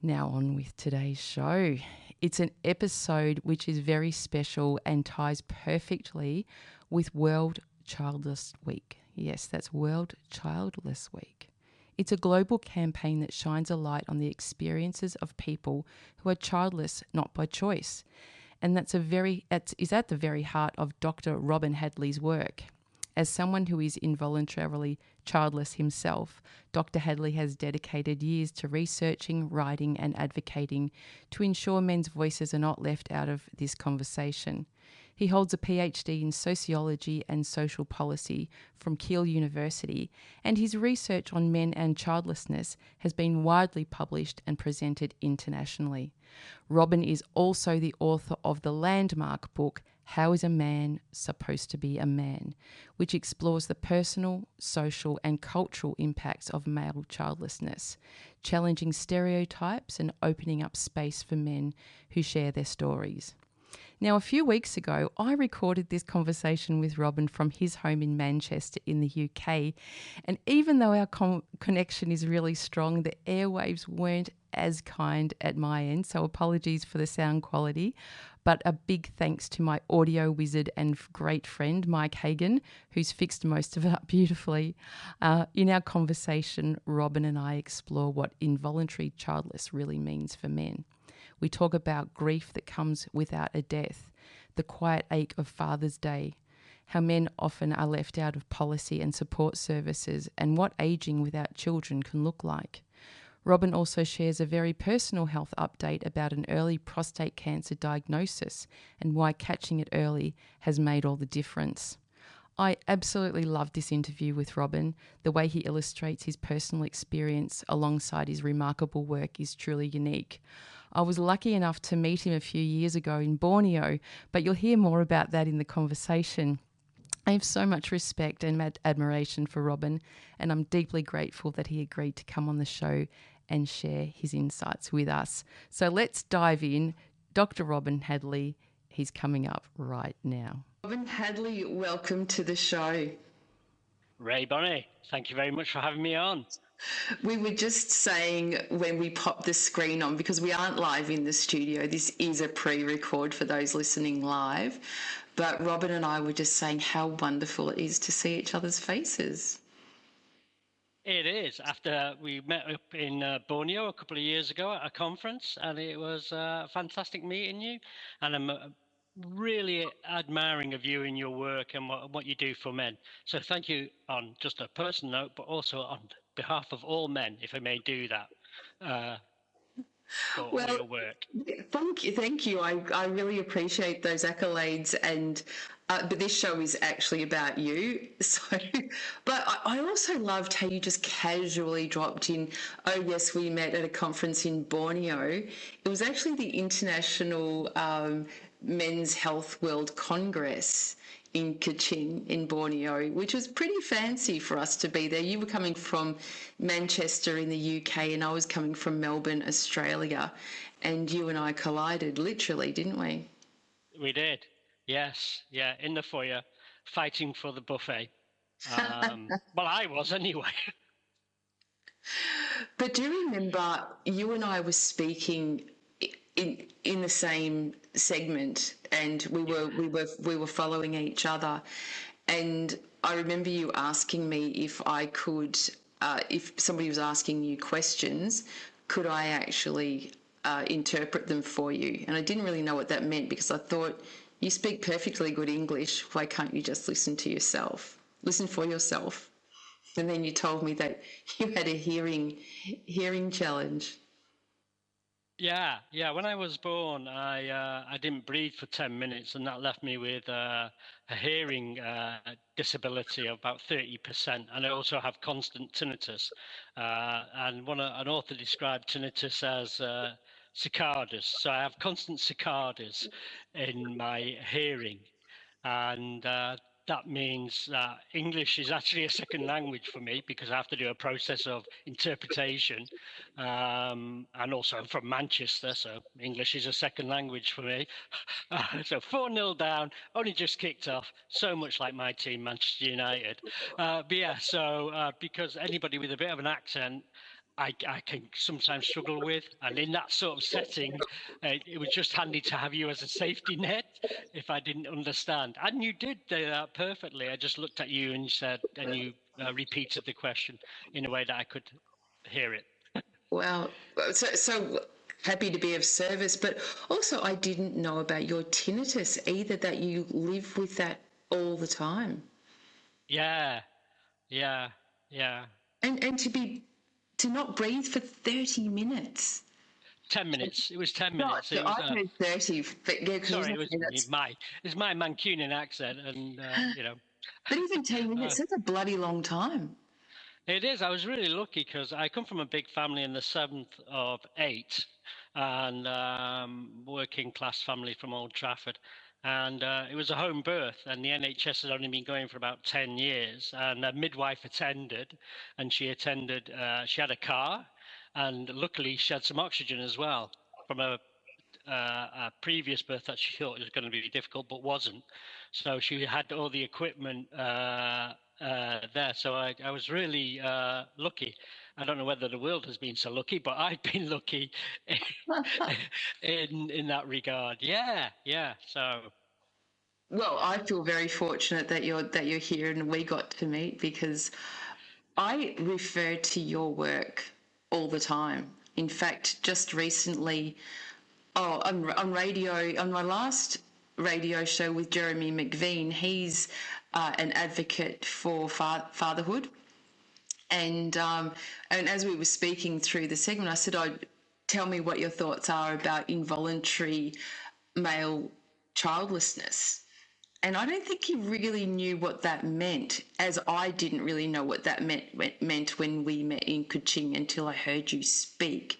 Now on with today's show. It's an episode which is very special and ties perfectly with World Childless Week. Yes, that's World Childless Week. It's a global campaign that shines a light on the experiences of people who are childless not by choice. And is at the very heart of Dr. Robin Hadley's work. As someone who is involuntarily childless himself, Dr. Hadley has dedicated years to researching, writing, and advocating to ensure men's voices are not left out of this conversation. He holds a PhD in sociology and social policy from Keele University, and his research on men and childlessness has been widely published and presented internationally. Robin is also the author of the landmark book, How is a Man Supposed to Be a Man?, which explores the personal, social, and cultural impacts of male childlessness, challenging stereotypes and opening up space for men who share their stories. Now, a few weeks ago, I recorded this conversation with Robin from his home in Manchester in the UK. And even though our connection is really strong, the airwaves weren't as kind at my end. So apologies for the sound quality. But a big thanks to my audio wizard and great friend, Mike Hagan, who's fixed most of it up beautifully. In our conversation, Robin and I explore what involuntary childless really means for men. We talk about grief that comes without a death, the quiet ache of Father's Day, how men often are left out of policy and support services, and what ageing without children can look like. Robin also shares a very personal health update about an early prostate cancer diagnosis and why catching it early has made all the difference. I absolutely love this interview with Robin. The way he illustrates his personal experience alongside his remarkable work is truly unique. I was lucky enough to meet him a few years ago in Borneo, but you'll hear more about that in the conversation. I have so much respect and admiration for Robin, and I'm deeply grateful that he agreed to come on the show and share his insights with us. So let's dive in. Dr. Robin Hadley, he's coming up right now. Robin Hadley, welcome to the show. Rae Bonney, thank you very much for having me on. We were just saying when we popped the screen on, because we aren't live in the studio, this is a pre-record for those listening live, but Robin and I were just saying how wonderful it is to see each other's faces. It is. After we met up in Borneo a couple of years ago at a conference, and it was fantastic meeting you, and I'm really admiring of you and your work and what you do for men. So thank you on just a personal note, but also on behalf of all men, if I may do that, for all your work. Thank you. I really appreciate those accolades, and but this show is actually about you. So, but I also loved how you just casually dropped in, oh yes, we met at a conference in Borneo. It was actually the International Men's Health World Congress in Kachin in Borneo, which was pretty fancy for us to be there. You were coming from Manchester in the UK and I was coming from Melbourne, Australia, and you and I collided literally, didn't we? We did, yes. Yeah, in the foyer, fighting for the buffet. Well, I was anyway. But do you remember you and I were speaking in the same segment, and we were following each other, and I remember you asking me if I could, if somebody was asking you questions, could I actually interpret them for you? And I didn't really know what that meant, because I thought, you speak perfectly good English, why can't you just listen for yourself? And then you told me that you had a hearing challenge. Yeah. When I was born, I didn't breathe for 10 minutes, and that left me with a hearing disability of about 30%. And I also have constant tinnitus. And an author described tinnitus as cicadas. So I have constant cicadas in my hearing. And that means that English is actually a second language for me, because I have to do a process of interpretation. And also I'm from Manchester, so English is a second language for me. So 4-0 down, only just kicked off, so much like my team, Manchester United. But yeah, so because anybody with a bit of an accent I can sometimes struggle with. And in that sort of setting, it was just handy to have you as a safety net if I didn't understand. And you did do that perfectly. I just looked at you and said, and you repeated the question in a way that I could hear it. Well, so happy to be of service, but also I didn't know about your tinnitus either, that you live with that all the time. Yeah, yeah, yeah. And to not breathe for 30 minutes. 10 minutes. It was 10 No, minutes. so It was, I heard 30, but yeah, because sorry, it was that's. my Mancunian accent. And, But even 10 uh, minutes, that's a bloody long time. it is. I was really lucky because I come from a big family in the seventh of eight, and working class family from Old Trafford. And it was a home birth, and the NHS had only been going for about 10 years. And a midwife attended, and she attended, she had a car, and luckily she had some oxygen as well from a previous birth that she thought was going to be difficult, but wasn't. So she had all the equipment there. So I was really lucky. I don't know whether the world has been so lucky, but I've been lucky in that regard. Yeah, yeah. So. Well, I feel very fortunate that you're here and we got to meet, because I refer to your work all the time. In fact, just recently, on radio, on my last radio show with Jeremy McVean, he's an advocate for fatherhood. And as we were speaking through the segment, I said, "Oh, tell me what your thoughts are about involuntary male childlessness." And I don't think he really knew what that meant, as I didn't really know what that meant when we met in Kuching until I heard you speak.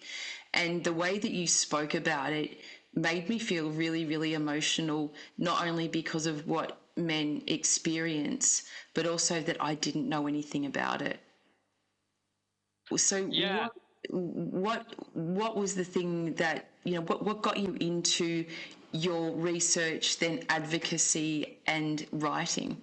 And the way that you spoke about it made me feel really, really emotional, not only because of what men experience, but also that I didn't know anything about it. So Yeah. what was the thing that, what got you into your research, then advocacy and writing?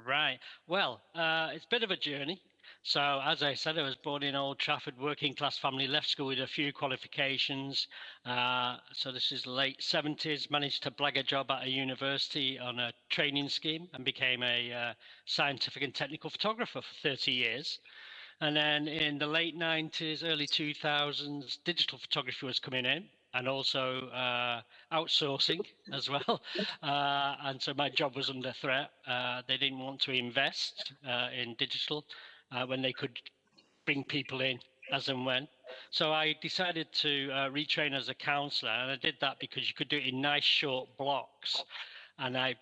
Right. Well, it's a bit of a journey. So, as I said, I was born in Old Trafford, working class family, left school with a few qualifications. So, this is late 70s, managed to blag a job at a university on a training scheme and became a scientific and technical photographer for 30 years. And then in the late 90s, early 2000s, digital photography was coming in, and also outsourcing as well. And so my job was under threat. They didn't want to invest in digital when they could bring people in as and when. So I decided to retrain as a counselor, and I did that because you could do it in nice short blocks. And I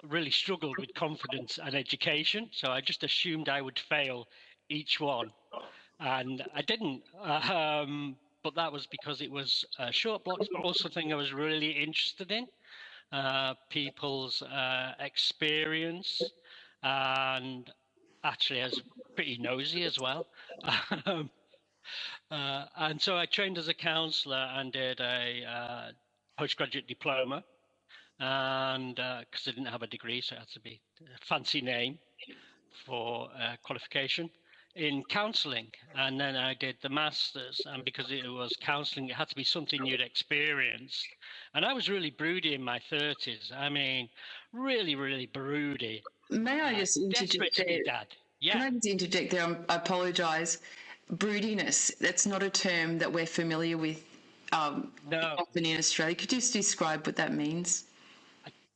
really struggled with confidence and education. So I just assumed I would fail each one. And I didn't. But that was because it was short blocks, but also something I was really interested in, people's experience. And actually, I was pretty nosy as well. Um, and so I trained as a counselor and did a postgraduate diploma. And because I didn't have a degree, so it had to be a fancy name for qualification in counselling. And then I did the masters, and because it was counselling, it had to be something you'd experienced. And I was really broody in my 30s. I mean, really, really broody. May I just Desperate interject to be there? dad. Yeah. Can I just interject there? I apologise. Broodiness, that's not a term that we're familiar with No. often in Australia. Could you just describe what that means?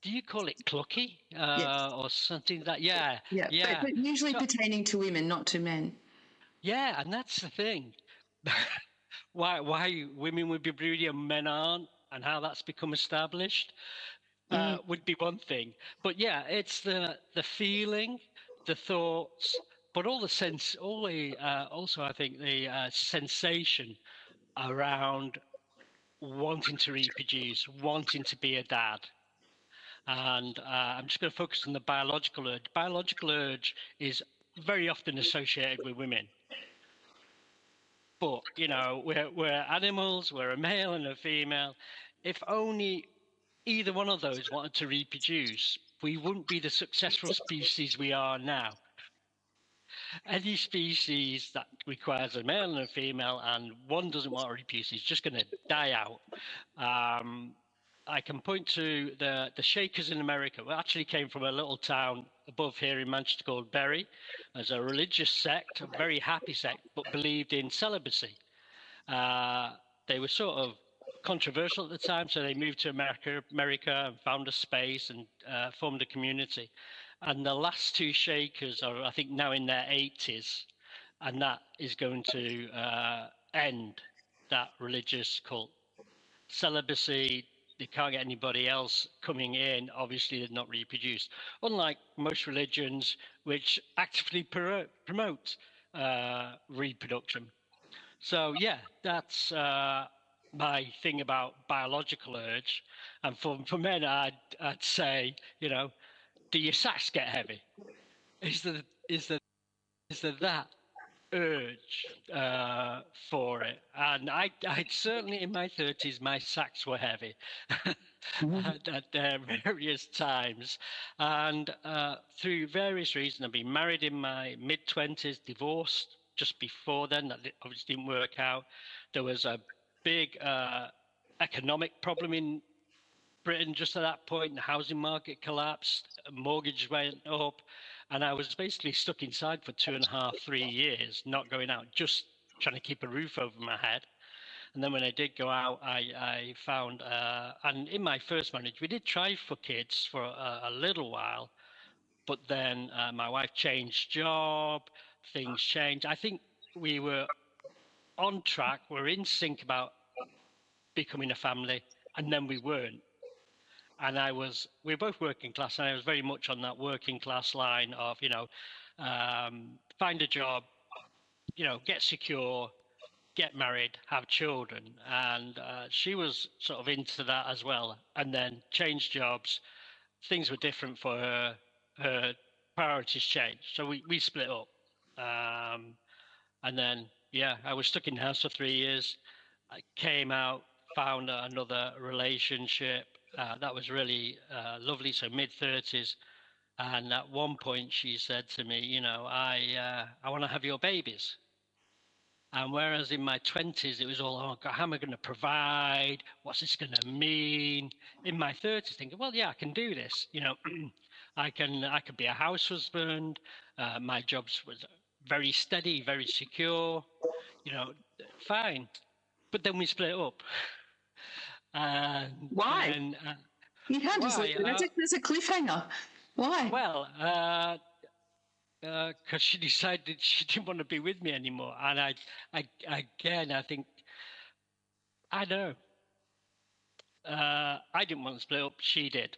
Do you call it clucky Yes. or something like that? Yeah. Yeah, Yeah. but usually So, pertaining to women, not to men. yeah, and that's the thing. Why women would be broody and men aren't, and how that's become established would be one thing. But yeah, it's the feeling, the thoughts, but all the sense, all the also I think the sensation around wanting to reproduce, wanting to be a dad. And I'm just going to focus on the biological urge. Biological urge is very often associated with women. But, we're animals, we're a male and a female. If only either one of those wanted to reproduce, we wouldn't be the successful species we are now. Any species that requires a male and a female, and one doesn't want to reproduce, is just going to die out. I can point to the Shakers in America. We actually came from a little town above here in Manchester called Bury, as a religious sect, a very happy sect, but believed in celibacy. They were sort of controversial at the time, so they moved to America and found a space and formed a community. And the last two Shakers are, I think, now in their 80s, and that is going to end that religious cult. Celibacy, they can't get anybody else coming in. Obviously, they're not reproduced. Unlike most religions, which actively promote reproduction. So yeah, that's my thing about biological urge. And for men, I'd say, you know, do your sacks get heavy? Is there is there that urge for it? And I'd certainly in my 30s, my sacks were heavy at various times, and through various reasons, I've been married in my mid-20s, divorced just before then. That obviously didn't work out. There was a big economic problem in Britain just at that point. The housing market collapsed, mortgage went up, and I was basically stuck inside for 2.5, 3 years, not going out, just trying to keep a roof over my head. And then when I did go out, I found, and in my first marriage, we did try for kids for a little while, but then my wife changed job, things changed. I think we were on track, we're in sync about becoming a family, and then we weren't. And we were both working class, and I was very much on that working class line of, find a job, get secure, get married, have children. And she was sort of into that as well. And then changed jobs. Things were different for her. Her priorities changed. So we split up. And then, yeah, I was stuck in the house for 3 years. I came out, found another relationship. That was really lovely. So mid-30s. And at one point she said to me, I want to have your babies. And whereas in my 20s, it was all, oh God, how am I going to provide? What's this going to mean? In my 30s, thinking, well, yeah, I can do this. I could be a house husband. My job was very steady, very secure, fine. But then we split up. Why? And, you can't just leave it. There's a cliffhanger. Why? Well, because she decided she didn't want to be with me anymore. And I think, I know. I didn't want to split up. She did.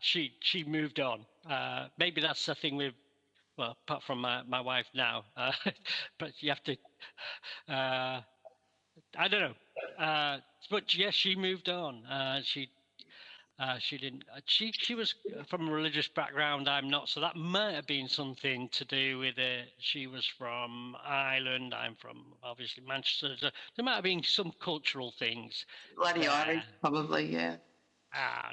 She moved on. Maybe that's the thing with, well, apart from my wife now, but you have to, I don't know. But yes, she moved on. She didn't. She was from a religious background. I'm not, so that might have been something to do with it. She was from Ireland. I'm from obviously Manchester. So there might have been some cultural things. Bloody Irish, probably, yeah.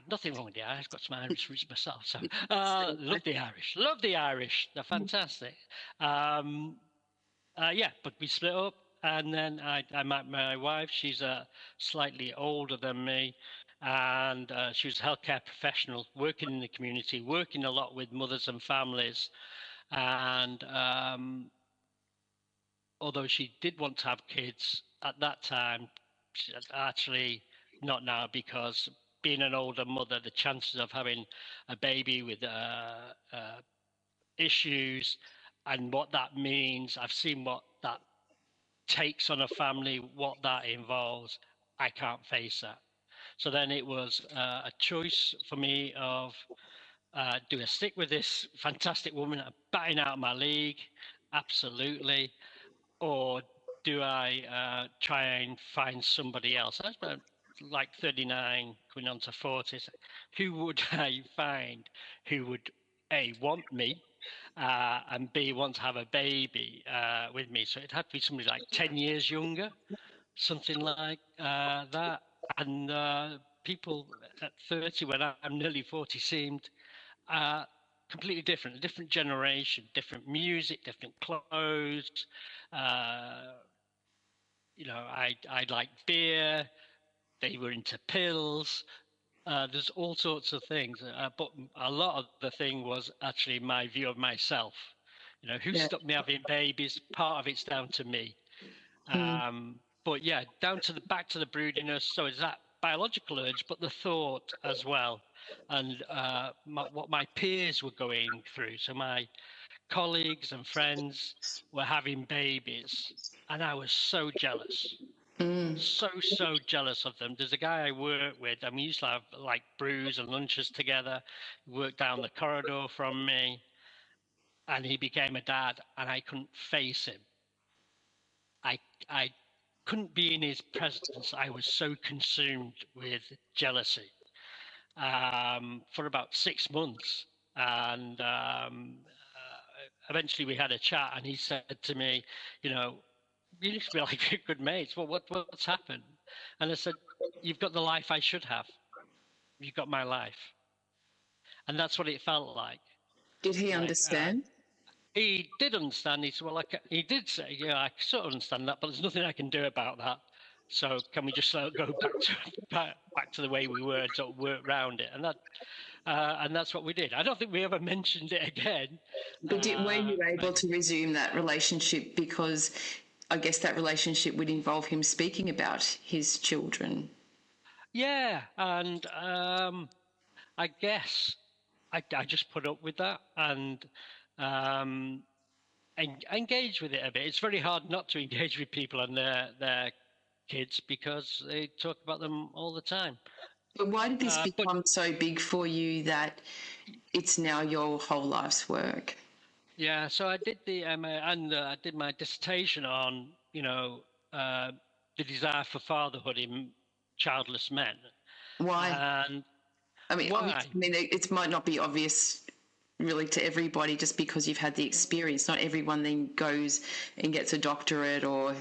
Nothing wrong with the Irish. Got some Irish roots myself. So love the Irish. Love the Irish. They're fantastic. Yeah, but we split up, and then I met my wife. She's slightly older than me. And she was a healthcare professional working in the community, working a lot with mothers and families. And although she did want to have kids at that time, actually not now, because being an older mother, the chances of having a baby with issues and what that means, I've seen what that takes on a family, what that involves. I can't face that. So then it was a choice for me of, do I stick with this fantastic woman batting out my league? Absolutely. Or do I try and find somebody else? I was about like 39, going on to 40. Who would I find who would, A, want me, and B, want to have a baby with me? So it had to be somebody like 10 years younger, something like that. And people at 30, when I'm nearly 40, seemed completely different, a different generation, different music, different clothes. I liked beer. They were into pills. There's all sorts of things, but a lot of the thing was actually my view of myself. Who Yeah. stopped me having babies? Part of it's down to me. But yeah, back to the broodiness. So it's that biological urge, but the thought as well, and what my peers were going through. So my colleagues and friends were having babies, and I was so jealous. So jealous of them. There's a guy I work with, and we used to have like brews and lunches together. He worked down the corridor from me, and he became a dad, and I couldn't face him. I couldn't be in his presence. I was so consumed with jealousy for about 6 months, and eventually we had a chat, and he said to me, "You used to be like good mates. Well, what's happened?" And I said, "You've got the life I should have. You've got my life." And that's what it felt like. Did he understand? He did understand. He said, "Well, he did say, yeah, I sort of understand that, but there's nothing I can do about that. So can we just go back to the way we were and sort of work around it?" And that's what we did. I don't think we ever mentioned it again. But were you able to resume that relationship, because I guess that relationship would involve him speaking about his children? Yeah, and I guess I just put up with that and engage with it a bit. It's very hard not to engage with people and their kids because they talk about them all the time. But why did this become so big for you that it's now your whole life's work? Yeah, so I did the and I did my dissertation on the desire for fatherhood in childless men. Why? And why? It might not be obvious really to everybody just because you've had the experience. Not everyone then goes and gets a doctorate or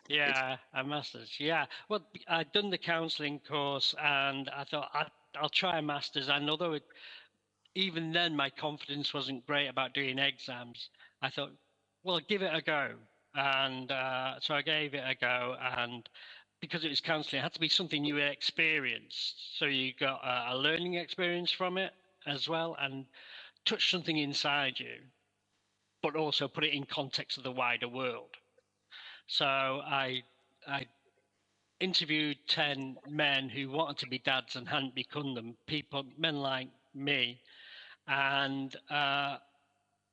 yeah, a master's. Yeah, well, I'd done the counselling course, and I thought I'll try a master's. And although even then my confidence wasn't great about doing exams, I thought, well, give it a go. And so I gave it a go, and because it was counselling, it had to be something you experienced. So you got a learning experience from it as well, and touch something inside you, but also put it in context of the wider world. So I interviewed 10 men who wanted to be dads and hadn't become them, men like me, and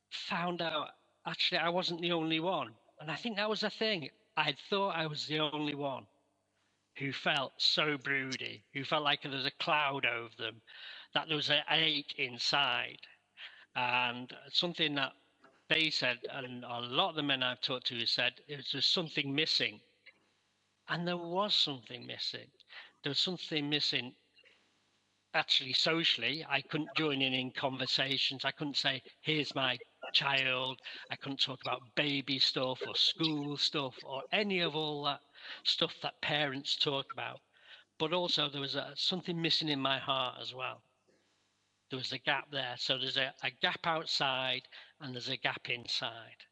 found out actually I wasn't the only one. And I think that was the thing. I thought I was the only one who felt so broody, who felt like there was a cloud over them, that there was an ache inside. And something that they said, and a lot of the men I've talked to said, it was just something missing. And there was something missing. There was something missing actually socially. I couldn't join in conversations. I couldn't say, here's my child. I couldn't talk about baby stuff or school stuff or any of all that stuff that parents talk about. But also there was something missing in my heart as well. There was a gap there. So there's a gap outside and there's a gap inside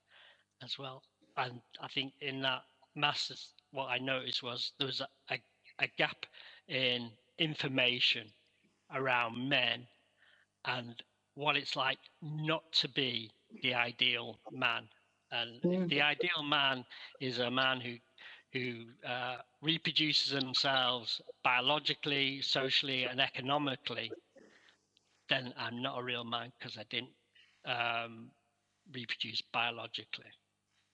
as well. And I think in that master's, what I noticed was there was a gap in information around men and what it's like not to be the ideal man. And the ideal man is a man who reproduces themselves biologically, socially, and economically. Then I'm not a real man because I didn't reproduce biologically.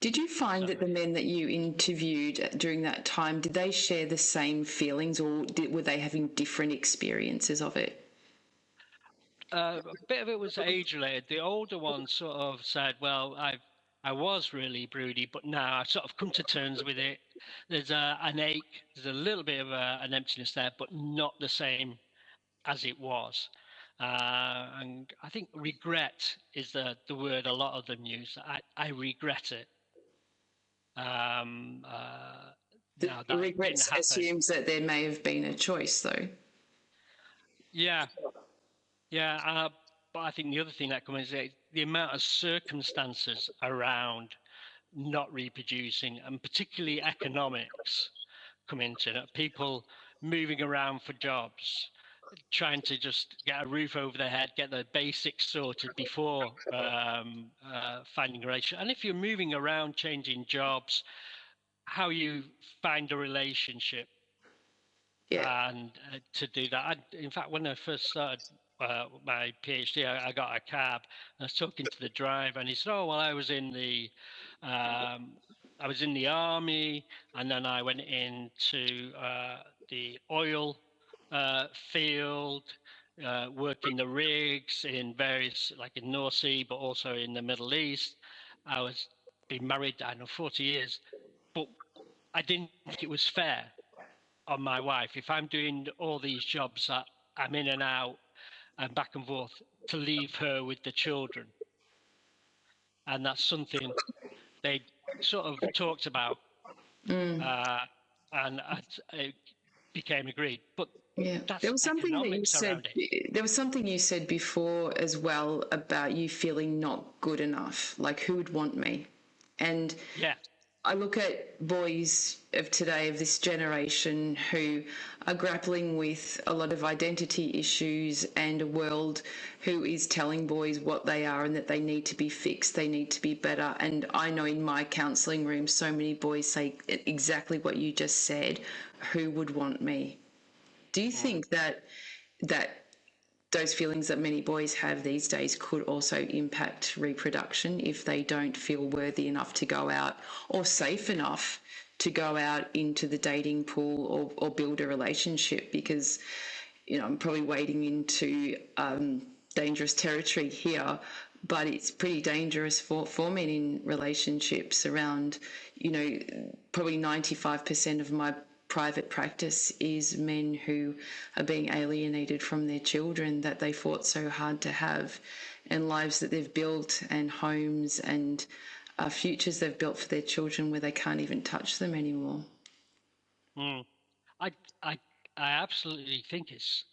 Did you find that the men that you interviewed during that time, did they share the same feelings, or were they having different experiences of it? A bit of it was age related. The older one sort of said, well, I was really broody, but now I've sort of come to terms with it. There's an ache, there's a little bit of an emptiness there, but not the same as it was. And I think regret is the word a lot of them use. I regret it. The regret assumes that there may have been a choice, though. Yeah. but I think the other thing that comes is the amount of circumstances around not reproducing, and particularly economics, come into it. People moving around for jobs, trying to just get a roof over their head, get the basics sorted before finding a relationship. And if you're moving around, changing jobs, how you find a relationship. Yeah. And to do that, in fact, when I first started my PhD, I got a cab. I was talking to the driver, and he said, "Oh, well, I was in the army, and then I went into the oil field, working the rigs in various, like in North Sea, but also in the Middle East. I was been married, I don't know, 40 years, but I didn't think it was fair on my wife if I'm doing all these jobs that I'm in and out and back and forth, to leave her with the children." And that's something they sort of talked about, and it became agreed. But Yeah, that's there was something that you economics said. around it. There was something you said before as well about you feeling not good enough. Like, who would want me? And Yeah. I look at boys of today, of this generation, who are grappling with a lot of identity issues and a world who is telling boys what they are and that they need to be fixed, they need to be better. And I know in my counselling room, so many boys say exactly what you just said. Who would want me? Do you think that those feelings that many boys have these days could also impact reproduction if they don't feel worthy enough to go out, or safe enough to go out into the dating pool or build a relationship? Because, I'm probably wading into dangerous territory here, but it's pretty dangerous for men in relationships around, probably 95% of my private practice is men who are being alienated from their children that they fought so hard to have, and lives that they've built, and homes and futures they've built for their children where they can't even touch them anymore. I absolutely think it's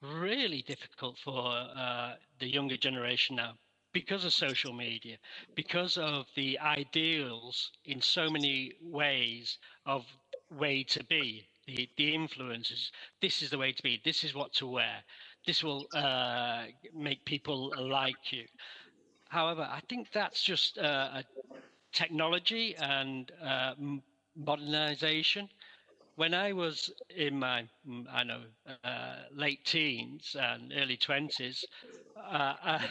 really difficult for the younger generation now, because of social media, because of the ideals in so many ways of way to be, the influences. This is the way to be. This is what to wear. This will make people like you. However, I think that's just a technology and modernization. When I was in my, late teens and early 20s, a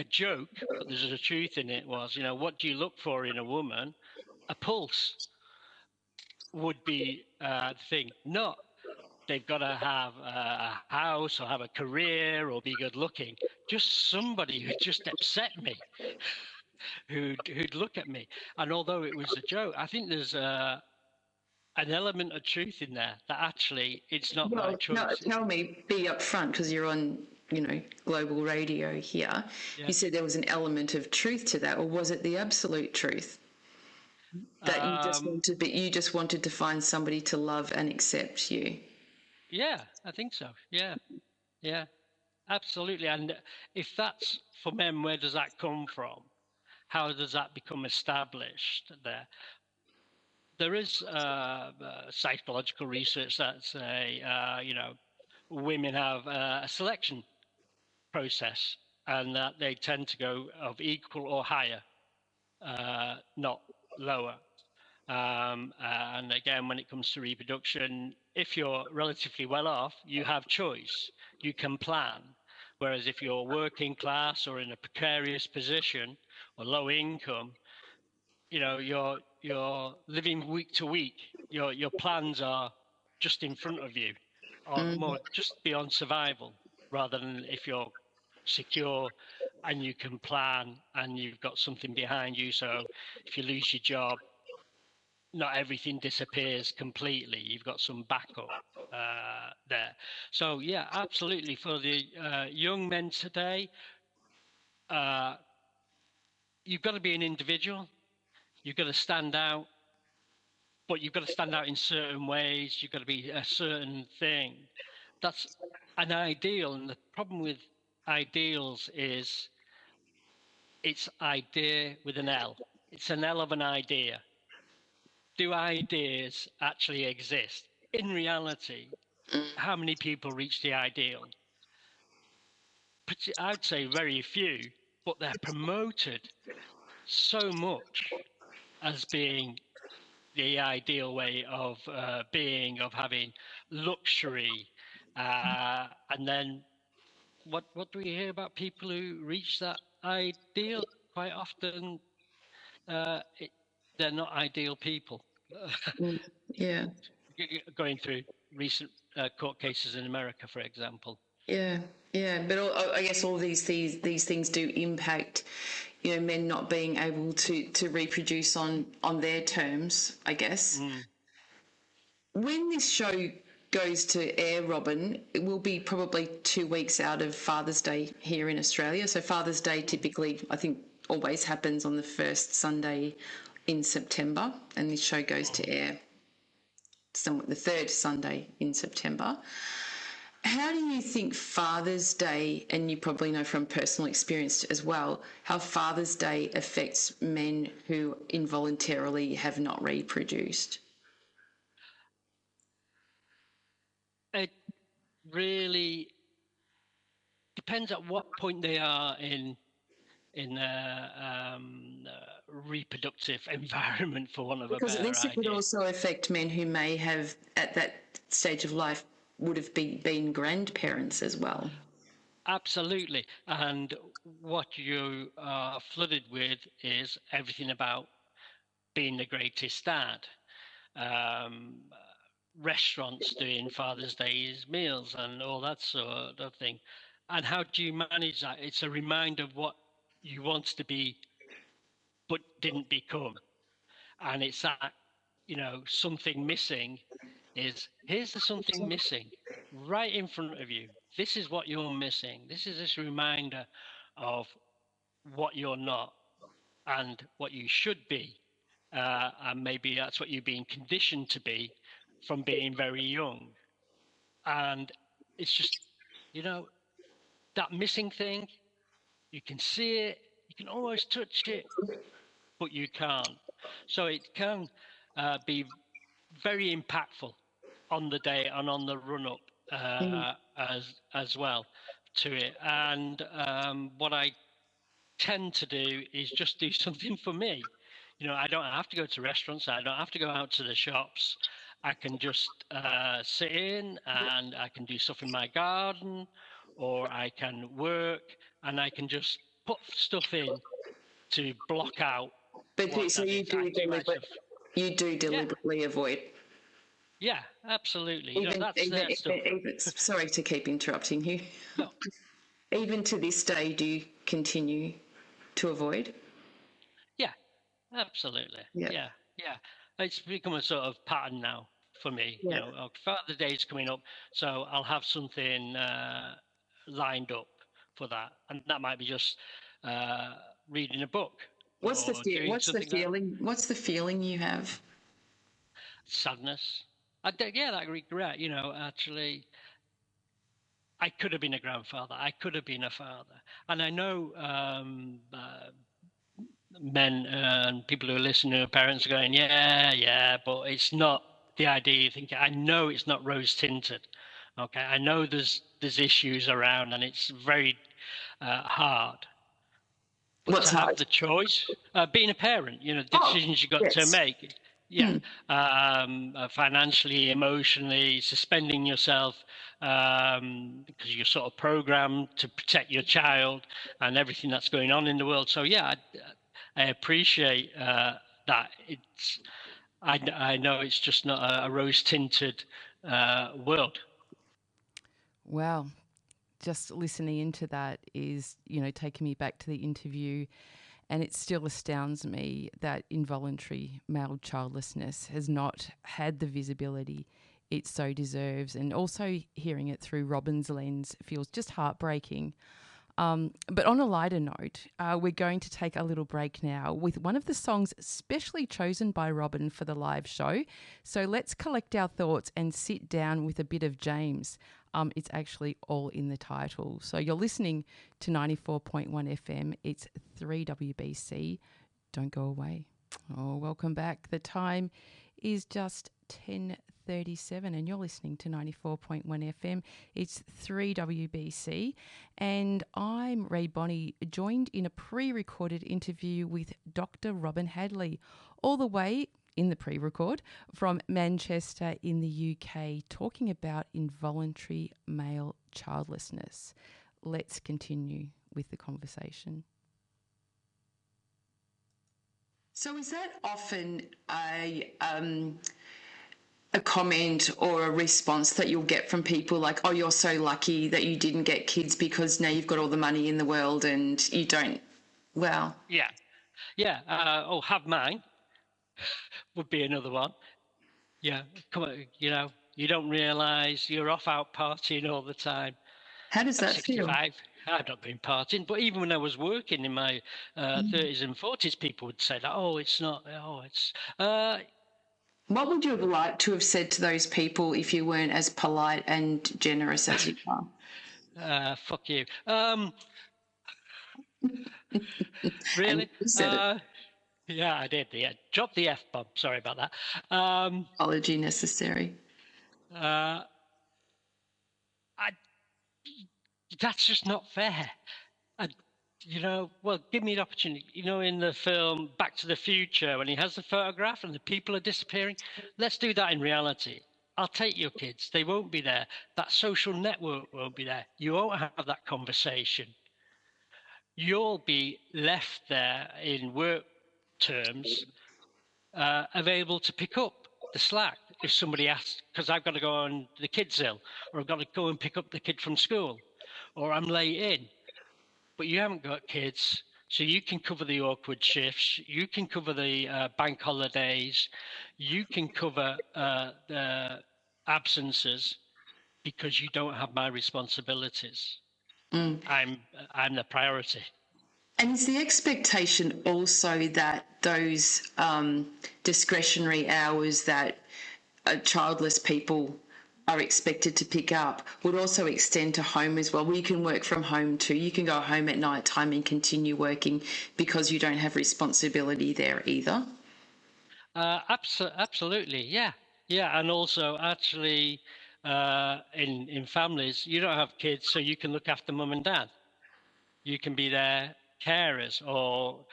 joke, but there's a truth in it, was, what do you look for in a woman? A pulse would be the thing. Not they've got to have a house or have a career or be good looking. Just somebody who just upset me, who'd look at me. And although it was a joke, I think there's an element of truth in there, that actually it's not my choice. Tell me, be upfront, because you're on, global radio here. Yeah. You said there was an element of truth to that, or was it the absolute truth? That you just wanted to find somebody to love and accept you. Yeah, I think so. Yeah, absolutely. And if that's for men, where does that come from? How does that become established there? There is psychological research that say, women have a selection process, and that they tend to go of equal or higher, not lower. And again, when it comes to reproduction, if you're relatively well off, you have choice, you can plan. Whereas if you're working class or in a precarious position or low income, you're living week to week. Your plans are just in front of you, or more just beyond survival, rather than if you're secure and you can plan and you've got something behind you. So if you lose your job, not everything disappears completely. You've got some backup there. So yeah, absolutely. For the young men today, you've got to be an individual. You've got to stand out, but you've got to stand out in certain ways. You've got to be a certain thing. That's an ideal. And the problem with ideals is, it's idea with an L. It's an L of an idea. Do ideas actually exist? In reality, how many people reach the ideal? I'd say very few, but they're promoted so much as being the ideal way of being, of having luxury. And then what do we hear about people who reach that ideal? Quite often, they're not ideal people. Yeah. Going through recent court cases in America, for example. Yeah, but I guess all these things do impact, men not being able to reproduce on their terms, I guess. When this show goes to air, Robin, it will be probably 2 weeks out of Father's Day here in Australia. So Father's Day typically, I think, always happens on the first Sunday in September, and this show goes to air the third Sunday in September. How do you think Father's Day, and you probably know from personal experience as well, how Father's Day affects men who involuntarily have not reproduced? It really depends at what point they are in a reproductive environment, for want of a better idea. Because this would also affect men who may have, at that stage of life, would have been grandparents as well. Absolutely. And what you are flooded with is everything about being the greatest dad. Restaurants doing Father's Day's meals and all that sort of thing. And how do you manage that? It's a reminder of what you wanted to be but didn't become. And it's that, something missing is, here's the something missing right in front of you. This is what you're missing. This is this reminder of what you're not and what you should be. And maybe that's what you're being conditioned to be from being very young. And it's just, that missing thing, you can see it, you can almost touch it, but you can't. So it can be very impactful on the day and on the run up as well to it. And what I tend to do is just do something for me. I don't have to go to restaurants. I don't have to go out to the shops. I can just sit in and I can do stuff in my garden, or I can work and I can just put stuff in to block out. But so you do deliberately avoid. Yeah, absolutely. That's stuff. Sorry to keep interrupting you. No. Even to this day, do you continue to avoid? Yeah, absolutely. Yeah. It's become a sort of pattern now for me. Yeah. Father's Day is coming up, so I'll have something lined up for that, and that might be just reading a book. What's the feeling? What's the feeling you have? Sadness. That regret. Actually, I could have been a grandfather. I could have been a father. And I know men and people who are listening, who are parents, are going, yeah, but it's not the idea you think. I know it's not rose tinted. Okay, I know there's issues around, and it's very hard. But What's to hard? have the choice, being a parent, the decisions you got to make. Yeah, financially, emotionally, suspending yourself because you're sort of programmed to protect your child and everything that's going on in the world. So yeah, I appreciate that. I know it's just not a rose-tinted world. Wow. Just listening into that is, taking me back to the interview, and it still astounds me that involuntary male childlessness has not had the visibility it so deserves. And also hearing it through Robin's lens feels just heartbreaking. But on a lighter note, we're going to take a little break now with one of the songs specially chosen by Robin for the live show. So let's collect our thoughts and sit down with a bit of James. It's actually all in the title. So you're listening to 94.1 FM. It's 3WBC. Don't go away. Oh, welcome back. The time is just 10:37 and you're listening to 94.1 FM. It's 3WBC and I'm Rae Bonney, joined in a pre-recorded interview with Dr Robin Hadley, all the way in the pre-record from Manchester in the UK, talking about involuntary male childlessness. Let's continue with the conversation. So is that often a comment or a response that you'll get from people like, oh, you're so lucky that you didn't get kids because now you've got all the money in the world and you don't? Well. Yeah. Have mine would be another one. Yeah. Come on, you don't realise you're off out partying all the time. How does that 65. feel? I've not been partying, but even when I was working in my 30s and 40s, people would say that, What would you have liked to have said to those people if you weren't as polite and generous as you are? Fuck you. Really? You said it. Yeah, I did. Yeah, drop the F-bomb. Sorry about that. Apology necessary. That's just not fair. Give me an opportunity. In the film Back to the Future, when he has the photograph and the people are disappearing, let's do that in reality. I'll take your kids. They won't be there. That social network won't be there. You won't have that conversation. You'll be left there in work terms, available to pick up the slack if somebody asks, because I've got to go on the kids ill, or I've got to go and pick up the kid from school, or I'm late in. But you haven't got kids, so you can cover the awkward shifts, you can cover the bank holidays, you can cover the absences because you don't have my responsibilities. I'm the priority. And is the expectation also that those discretionary hours that childless people are expected to pick up would also extend to home as well? Well, you can work from home too. You can go home at night time and continue working because you don't have responsibility there either. Absolutely, yeah. And also, actually, in families, you don't have kids, so you can look after mum and dad. You can be their carers, or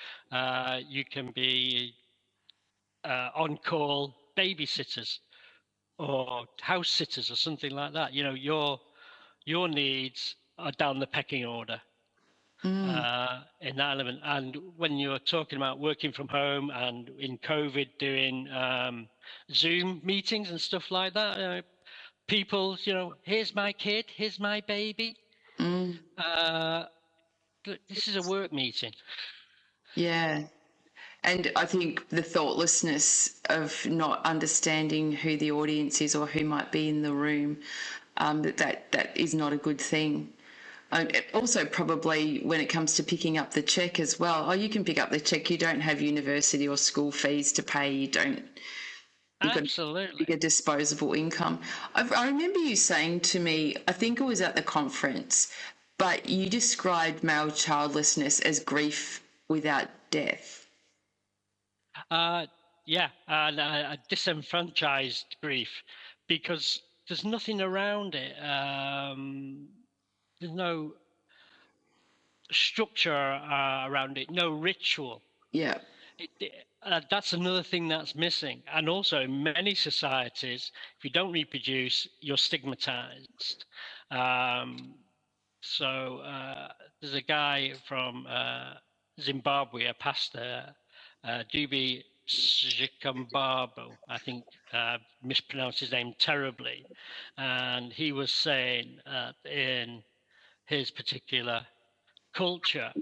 you can be on-call babysitters or house sitters or something like that. Your needs are down the pecking order in that element. And when you're talking about working from home and in COVID doing Zoom meetings and stuff like that, people, here's my kid, here's my baby. This is a work meeting. Yeah. And I think the thoughtlessness of not understanding who the audience is or who might be in the room, that is not a good thing. Also, probably when it comes to picking up the cheque as well. Oh, you can pick up the cheque. You don't have university or school fees to pay. You've Absolutely. got a bigger disposable income. I remember you saying to me, I think it was at the conference, but you described male childlessness as grief without death. A disenfranchised grief, because there's nothing around it. There's no structure around it, no ritual. Yeah. That's another thing that's missing. And also, in many societies, if you don't reproduce, you're stigmatized. So there's a guy from Zimbabwe, a pastor, Dubi Shikambabu, I think mispronounced his name terribly, and he was saying in his particular culture,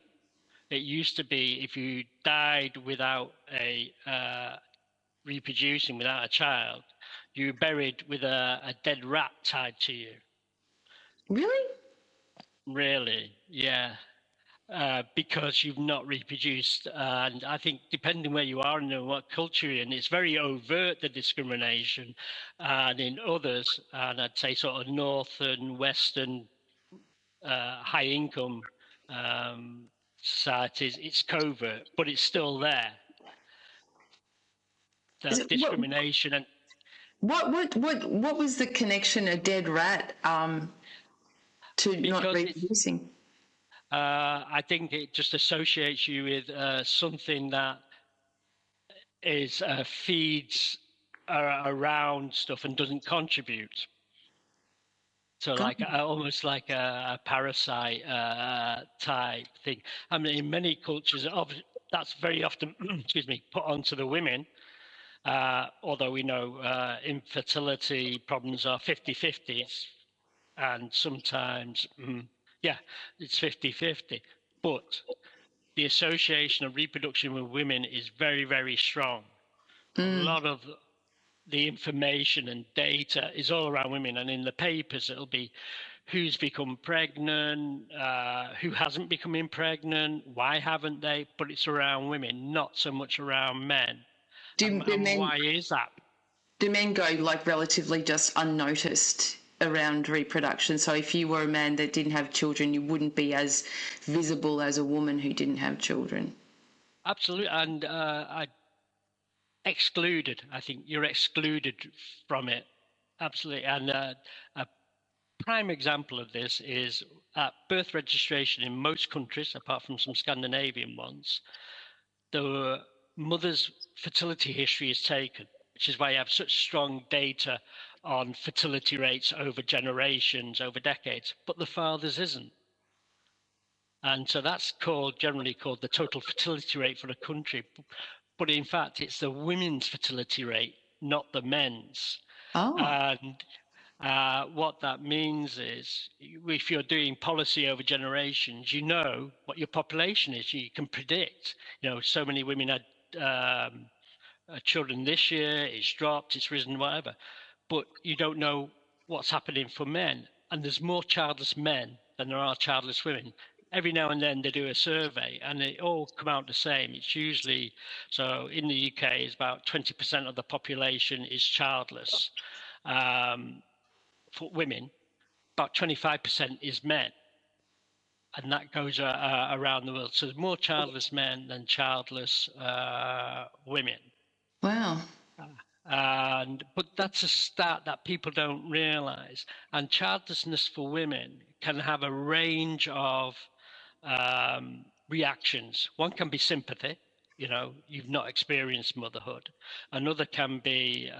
it used to be if you died without a reproducing, without a child, you were buried with a dead rat tied to you. Really? Really, yeah. because you've not reproduced. And I think depending where you are and what culture you're in, it's very overt, the discrimination. And in others, and I'd say sort of northern, western, high income societies, it's covert, but it's still there. Is That it- discrimination and what was the connection, a dead rat, to not because it's reproducing? I think it just associates you with something that is feeds around stuff and doesn't contribute. So God. like almost like a parasite type thing. I mean, in many cultures, that's very often, excuse me, put onto the women. Although we know infertility problems are 50-50, and sometimes, yeah, it's 50-50. But the association of reproduction with women is very, very strong. A lot of the information and data is all around women, and in the papers it'll be who's become pregnant, who hasn't become pregnant, why haven't they, but it's around women, not so much around men. Do men Why is that? do men go like relatively just unnoticed around reproduction? So if you were a man that didn't have children, you wouldn't be as visible as a woman who didn't have children. Absolutely. And excluded, I think you're excluded from it. Absolutely. And a prime example of this is birth registration in most countries, apart from some Scandinavian ones. The mother's fertility history is taken, which is why you have such strong data on fertility rates over generations, over decades, but the father's isn't. And so that's generally called the total fertility rate for a country. But in fact, it's the women's fertility rate, not the men's. Oh. And what that means is if you're doing policy over generations, you know what your population is. You can predict, so many women had children this year, it's dropped, it's risen, whatever. But you don't know what's happening for men. And there's more childless men than there are childless women. Every now and then they do a survey and they all come out the same. It's usually, so in the UK, it's about 20% of the population is childless. For women, about 25% is men. And that goes around the world. So there's more childless men than childless women. Wow. But that's a stat that people don't realize. And childlessness for women can have a range of reactions. One can be sympathy, you've not experienced motherhood. Another can be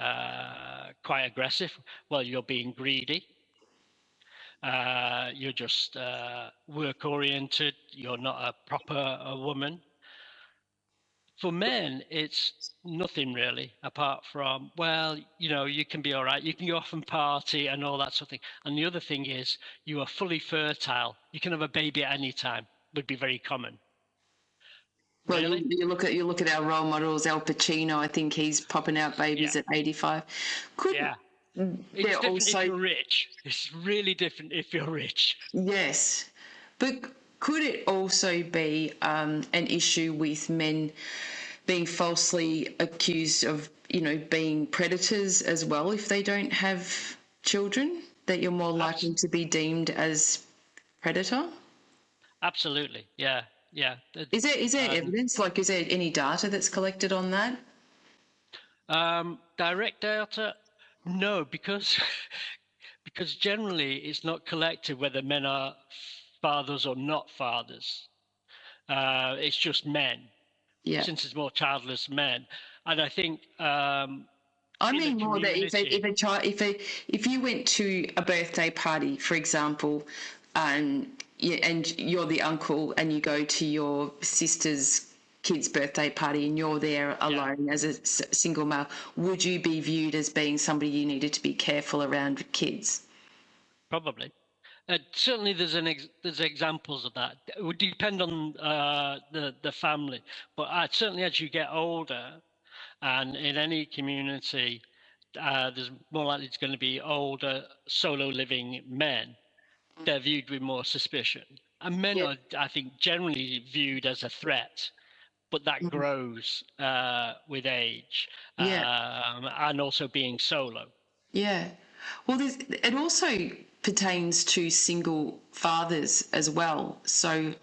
quite aggressive. Well, you're being greedy. You're just work oriented. You're not a proper woman. For men, it's nothing really, apart from, well, you can be all right. You can go off and party and all that sort of thing. And the other thing is, you are fully fertile. You can have a baby at any time. Would be very common. Well, Really? you look at our role models, Al Pacino. I think he's popping out babies at 85. Yeah. It's different if you're rich. It's really different if you're rich. Yes. But could it also be an issue with men being falsely accused of, being predators as well if they don't have children, that you're more likely to be deemed as predator? Absolutely. Yeah. Is there evidence? Like, is there any data that's collected on that? Direct data? No, because generally it's not collected whether men are fathers or not fathers. It's just men. Yeah. Since it's more childless men, and I think I mean more that if you went to a birthday party, for example, and you're the uncle, and you go to your sister's kid's birthday party, and you're there alone as a single male, would you be viewed as being somebody you needed to be careful around kids? Probably. Certainly, there's examples of that. It would depend on the family, but certainly as you get older, and in any community, there's more likely going to be older solo living men. They're viewed with more suspicion. And men are, I think, generally viewed as a threat, but that grows with age, Yeah. and also being solo. Yeah. Well, it also pertains to single fathers as well. So,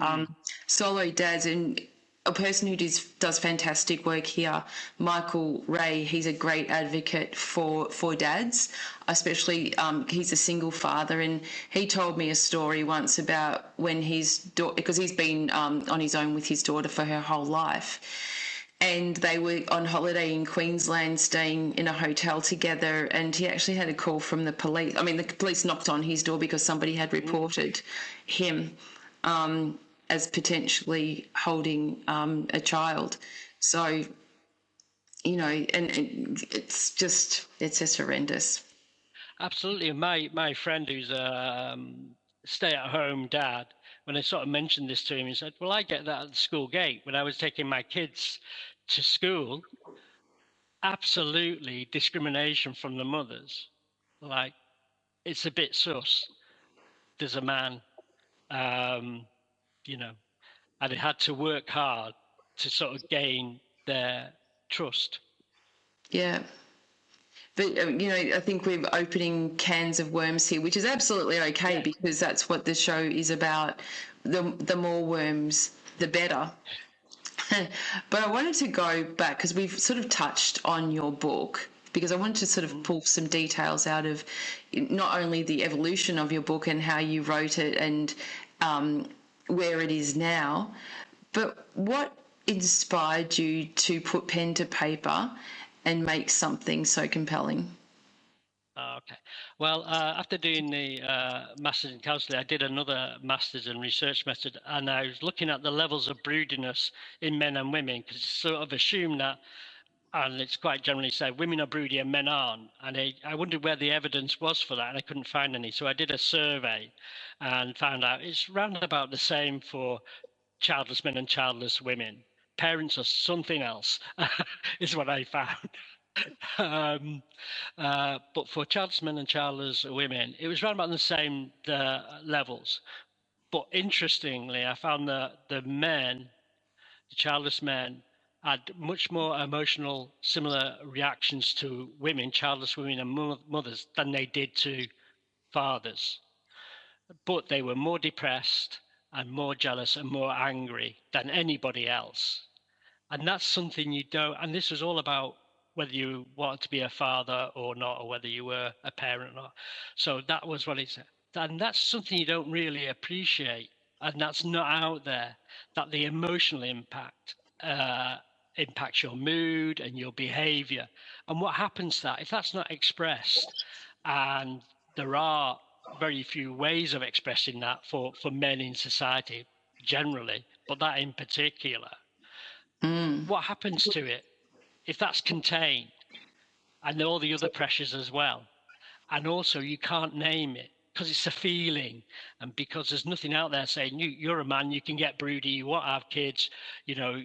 solo dads, and a person who does fantastic work here, Michael Rae, he's a great advocate for dads, especially he's a single father, and he told me a story once about when his daughter, because he's been on his own with his daughter for her whole life, and they were on holiday in Queensland staying in a hotel together, and he actually had a call from the police. I mean, the police knocked on his door because somebody had reported him as potentially holding a child. So, you know, and it's just horrendous. Absolutely. My friend who's a stay-at-home dad, when I sort of mentioned this to him, he said, well, I get that at the school gate when I was taking my kids to school. Absolutely discrimination from the mothers. Like, it's a bit sus. There's a man, you know, and they had to work hard to sort of gain their trust. Yeah. But, you know, I think we're opening cans of worms here, which is absolutely okay, because that's what the show is about. The more worms, the better. But I wanted to go back because we've sort of touched on your book, because I wanted to sort of pull some details out of not only the evolution of your book and how you wrote it and where it is now, but what inspired you to put pen to paper and make something so compelling? Okay. Well, after doing the Masters in Counselling, I did another Masters in Research Method, and I was looking at the levels of broodiness in men and women, because it's sort of assumed that, and it's quite generally said, women are broody and men aren't. And I wondered where the evidence was for that, and I couldn't find any. So I did a survey and found out it's round about the same for childless men and childless women. Parents are something else, is what I found. But for childless men and childless women, it was around about the same levels. But interestingly, I found that the childless men, had much more emotional, similar reactions to women, childless women and mothers, than they did to fathers. But they were more depressed and more jealous and more angry than anybody else. And that's something you don't, and this was all about whether you wanted to be a father or not, or whether you were a parent or not. So that was what it said. And that's something you don't really appreciate, and that's not out there, that the emotional impact impacts your mood and your behavior. And what happens to that, if that's not expressed, and there are very few ways of expressing that for men in society generally, but that in particular, what happens to it if that's contained, and all the other pressures as well? And also you can't name it because it's a feeling, and because there's nothing out there saying you're a man, you can get broody, you won't have kids, you know,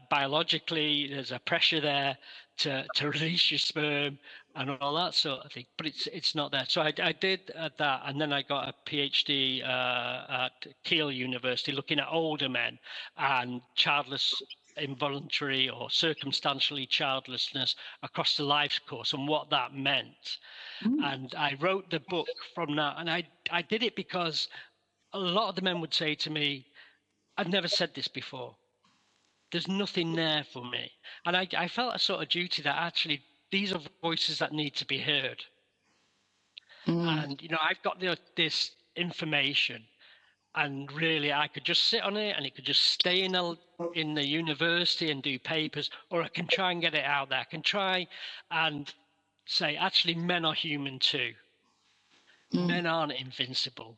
biologically there's a pressure there to release your sperm and all that sort of thing, but it's not there. So I did that, and then I got a PhD at Keele University looking at older men and childless, involuntary or circumstantially childlessness across the life course and what that meant. And I wrote the book from that, and I did it because a lot of the men would say to me, I've never said this before, there's nothing there for me. And I felt a sort of duty that actually these are voices that need to be heard. And you know, I've got this information, and really I could just sit on it and it could just stay in the university and do papers, or I can try and get it out there. I can try and say, actually, men are human too. Men aren't invincible.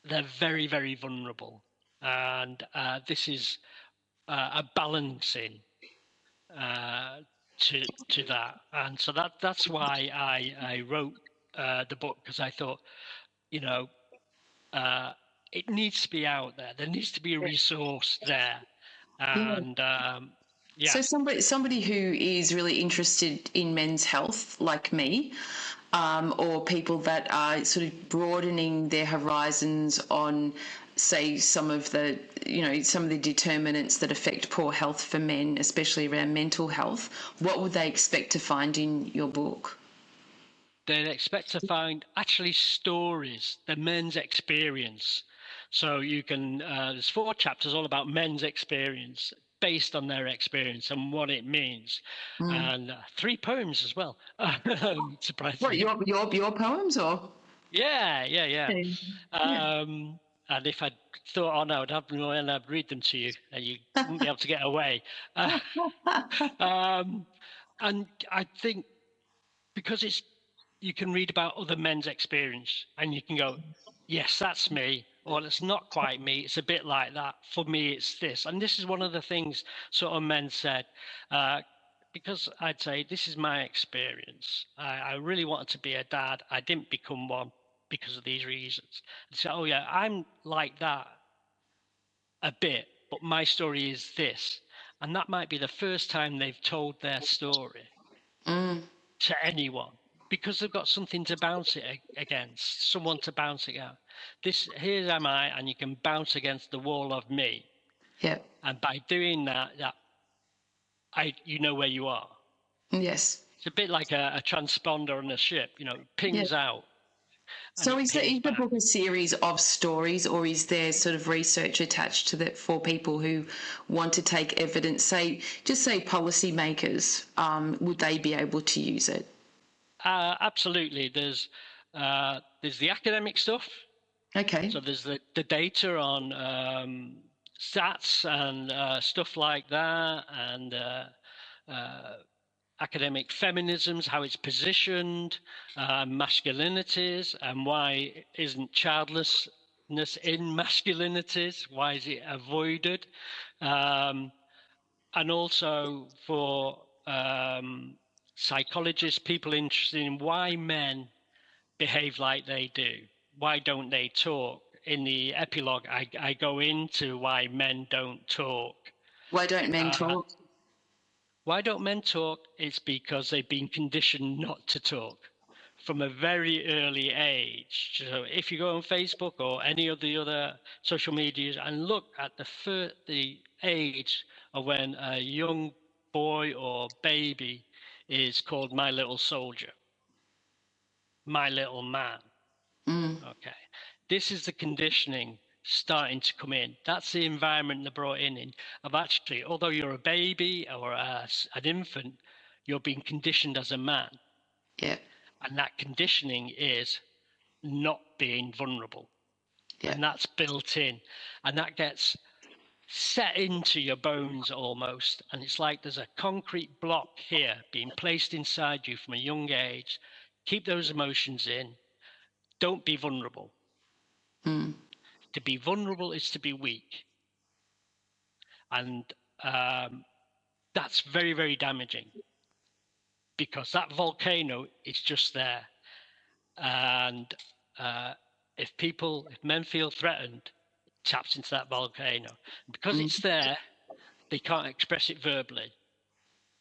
They're very, very vulnerable. And this is a balancing to that. And so that's why I wrote the book, because I thought, you know, it needs to be out there. There needs to be a resource there. And yeah. So somebody who is really interested in men's health, like me, or people that are sort of broadening their horizons on say some of the determinants that affect poor health for men, especially around mental health, what would they expect to find in your book? They'd expect to find actually stories, the men's experience. So you can, there's 4 chapters all about men's experience, based on their experience and what it means, and 3 poems as well. Surprisingly. What, your poems, or? Yeah. Yeah. And if I'd thought, oh no, I'd have them and I'd read them to you, and you wouldn't be able to get away. And I think because you can read about other men's experience, and you can go, yes, that's me, or it's not quite me. It's a bit like that. For me, it's this. And this is one of the things sort of men said, because I'd say, this is my experience. I really wanted to be a dad. I didn't become one because of these reasons. And say, oh yeah, I'm like that a bit, but my story is this. And that might be the first time they've told their story to anyone, because they've got something to bounce it against, someone to bounce it out. Here am I, and you can bounce against the wall of me. Yeah. And by doing that, you know where you are. Yes. It's a bit like a transponder on a ship, pings out. So is the book a series of stories, or is there sort of research attached to that for people who want to take evidence, say policymakers, would they be able to use it? Absolutely. There's the academic stuff. Okay. So there's the data on stats and stuff like that, and academic feminisms, how it's positioned, masculinities, and why isn't childlessness in masculinities? Why is it avoided? And also for psychologists, people interested in why men behave like they do. Why don't they talk? In the epilogue, I go into why men don't talk. Why don't men talk? Why don't men talk? It's because they've been conditioned not to talk from a very early age. So if you go on Facebook or any of the other social medias and look at the age of when a young boy or baby is called my little soldier, my little man. Okay. This is the conditioning starting to come in. That's the environment they're brought in of actually, although you're a baby or an infant, you're being conditioned as a man. Yeah. And that conditioning is not being vulnerable. Yeah. And that's built in. And that gets set into your bones almost. And it's like there's a concrete block here being placed inside you from a young age. Keep those emotions in. Don't be vulnerable. To be vulnerable is to be weak. And that's very, very damaging, because that volcano is just there. And if men feel threatened, it taps into that volcano. Because it's there, they can't express it verbally.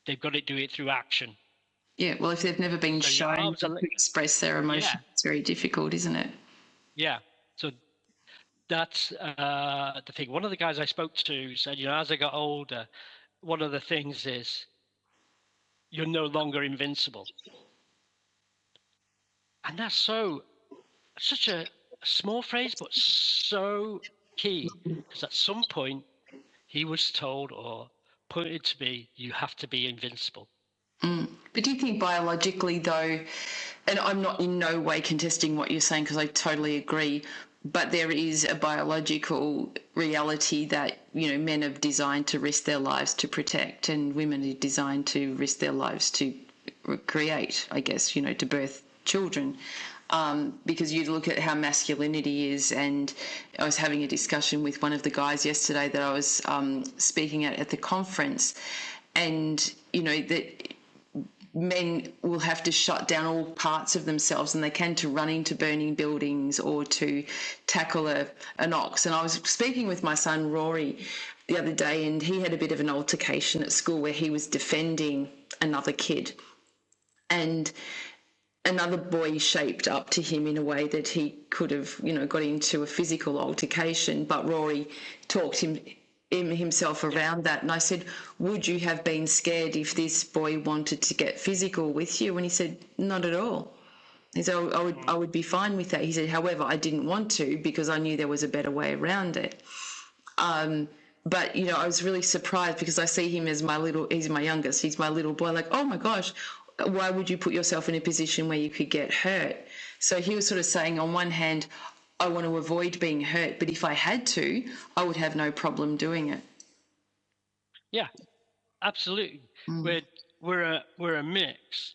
They've got to do it through action. Yeah, well, if they've never been shown to express their emotions, it's very difficult, isn't it? Yeah. So that's the thing. One of the guys I spoke to said, as I got older, one of the things is you're no longer invincible. And that's such a small phrase, but so key, because at some point he was told or pointed to be, you have to be invincible. But do you think biologically, though, and I'm not in no way contesting what you're saying because I totally agree, but there is a biological reality that, men are designed to risk their lives to protect, and women are designed to risk their lives to create, I guess, to birth children. Because you look at how masculinity is, and I was having a discussion with one of the guys yesterday that I was speaking at the conference, and, that men will have to shut down all parts of themselves and they can to run into burning buildings or to tackle an ox. And I was speaking with my son Rory the other day, and he had a bit of an altercation at school where he was defending another kid. And another boy shaped up to him in a way that he could have, got into a physical altercation, but Rory talked himself around that. And I said, would you have been scared if this boy wanted to get physical with you? And he said, not at all. He said, I would be fine with that. He said, however, I didn't want to because I knew there was a better way around it. But, I was really surprised because I see him as he's my youngest, he's my little boy, like, oh my gosh, why would you put yourself in a position where you could get hurt? So he was sort of saying, on one hand, I want to avoid being hurt, but if I had to, I would have no problem doing it. Yeah, absolutely. We're a mix,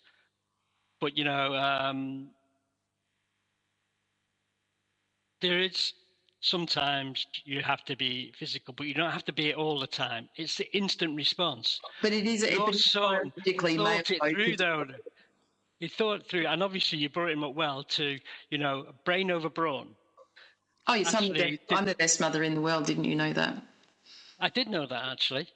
but there is sometimes you have to be physical, but you don't have to be it all the time. It's the instant response. But it is Your son biologically thought it through, though. He thought it through, and obviously you brought him up well to, brain over brawn. Oh, I'm the best mother in the world. Didn't you know that? I did know that, actually.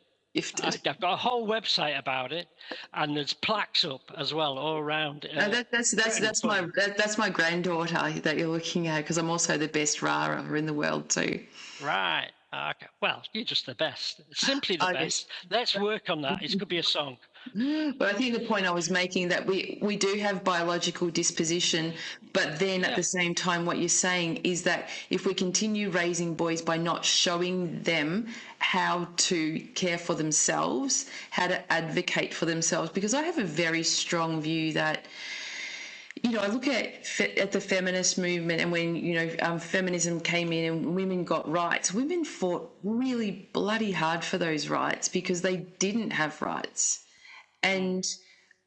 I've got a whole website about it, and there's plaques up as well all around. That's my granddaughter that you're looking at, because I'm also the best rara in the world too. Right. Okay. Well, you're just the best. Simply the best. Let's work on that. It could be a song. But I think the point I was making, that we do have biological disposition, but then at the same time what you're saying is that if we continue raising boys by not showing them how to care for themselves, how to advocate for themselves, because I have a very strong view that, I look at the feminist movement, and when, feminism came in and women got rights, women fought really bloody hard for those rights because they didn't have rights. And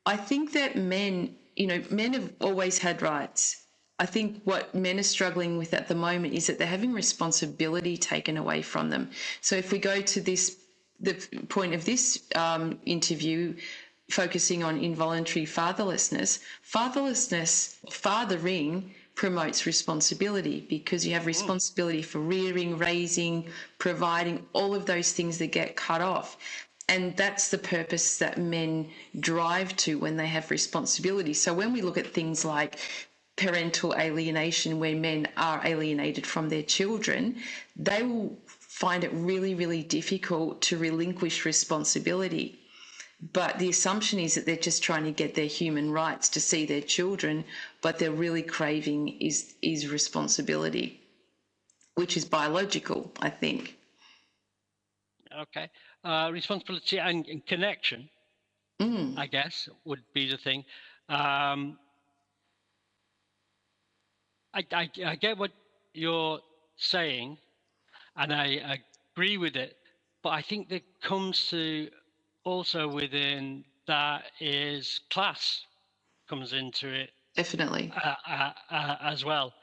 I think that men have always had rights. I think what men are struggling with at the moment is that they're having responsibility taken away from them. So if we go to the point of this interview, focusing on involuntary fatherlessness, fathering promotes responsibility, because you have responsibility for rearing, raising, providing, all of those things that get cut off. And that's the purpose that men drive to when they have responsibility. So when we look at things like parental alienation, where men are alienated from their children, they will find it really, really difficult to relinquish responsibility. But the assumption is that they're just trying to get their human rights to see their children, but they're really craving is responsibility, which is biological, I think. Okay. Responsibility and connection, I guess, would be the thing. I get what you're saying, and I agree with it, but I think that comes to also within that is class comes into it. Definitely. As well.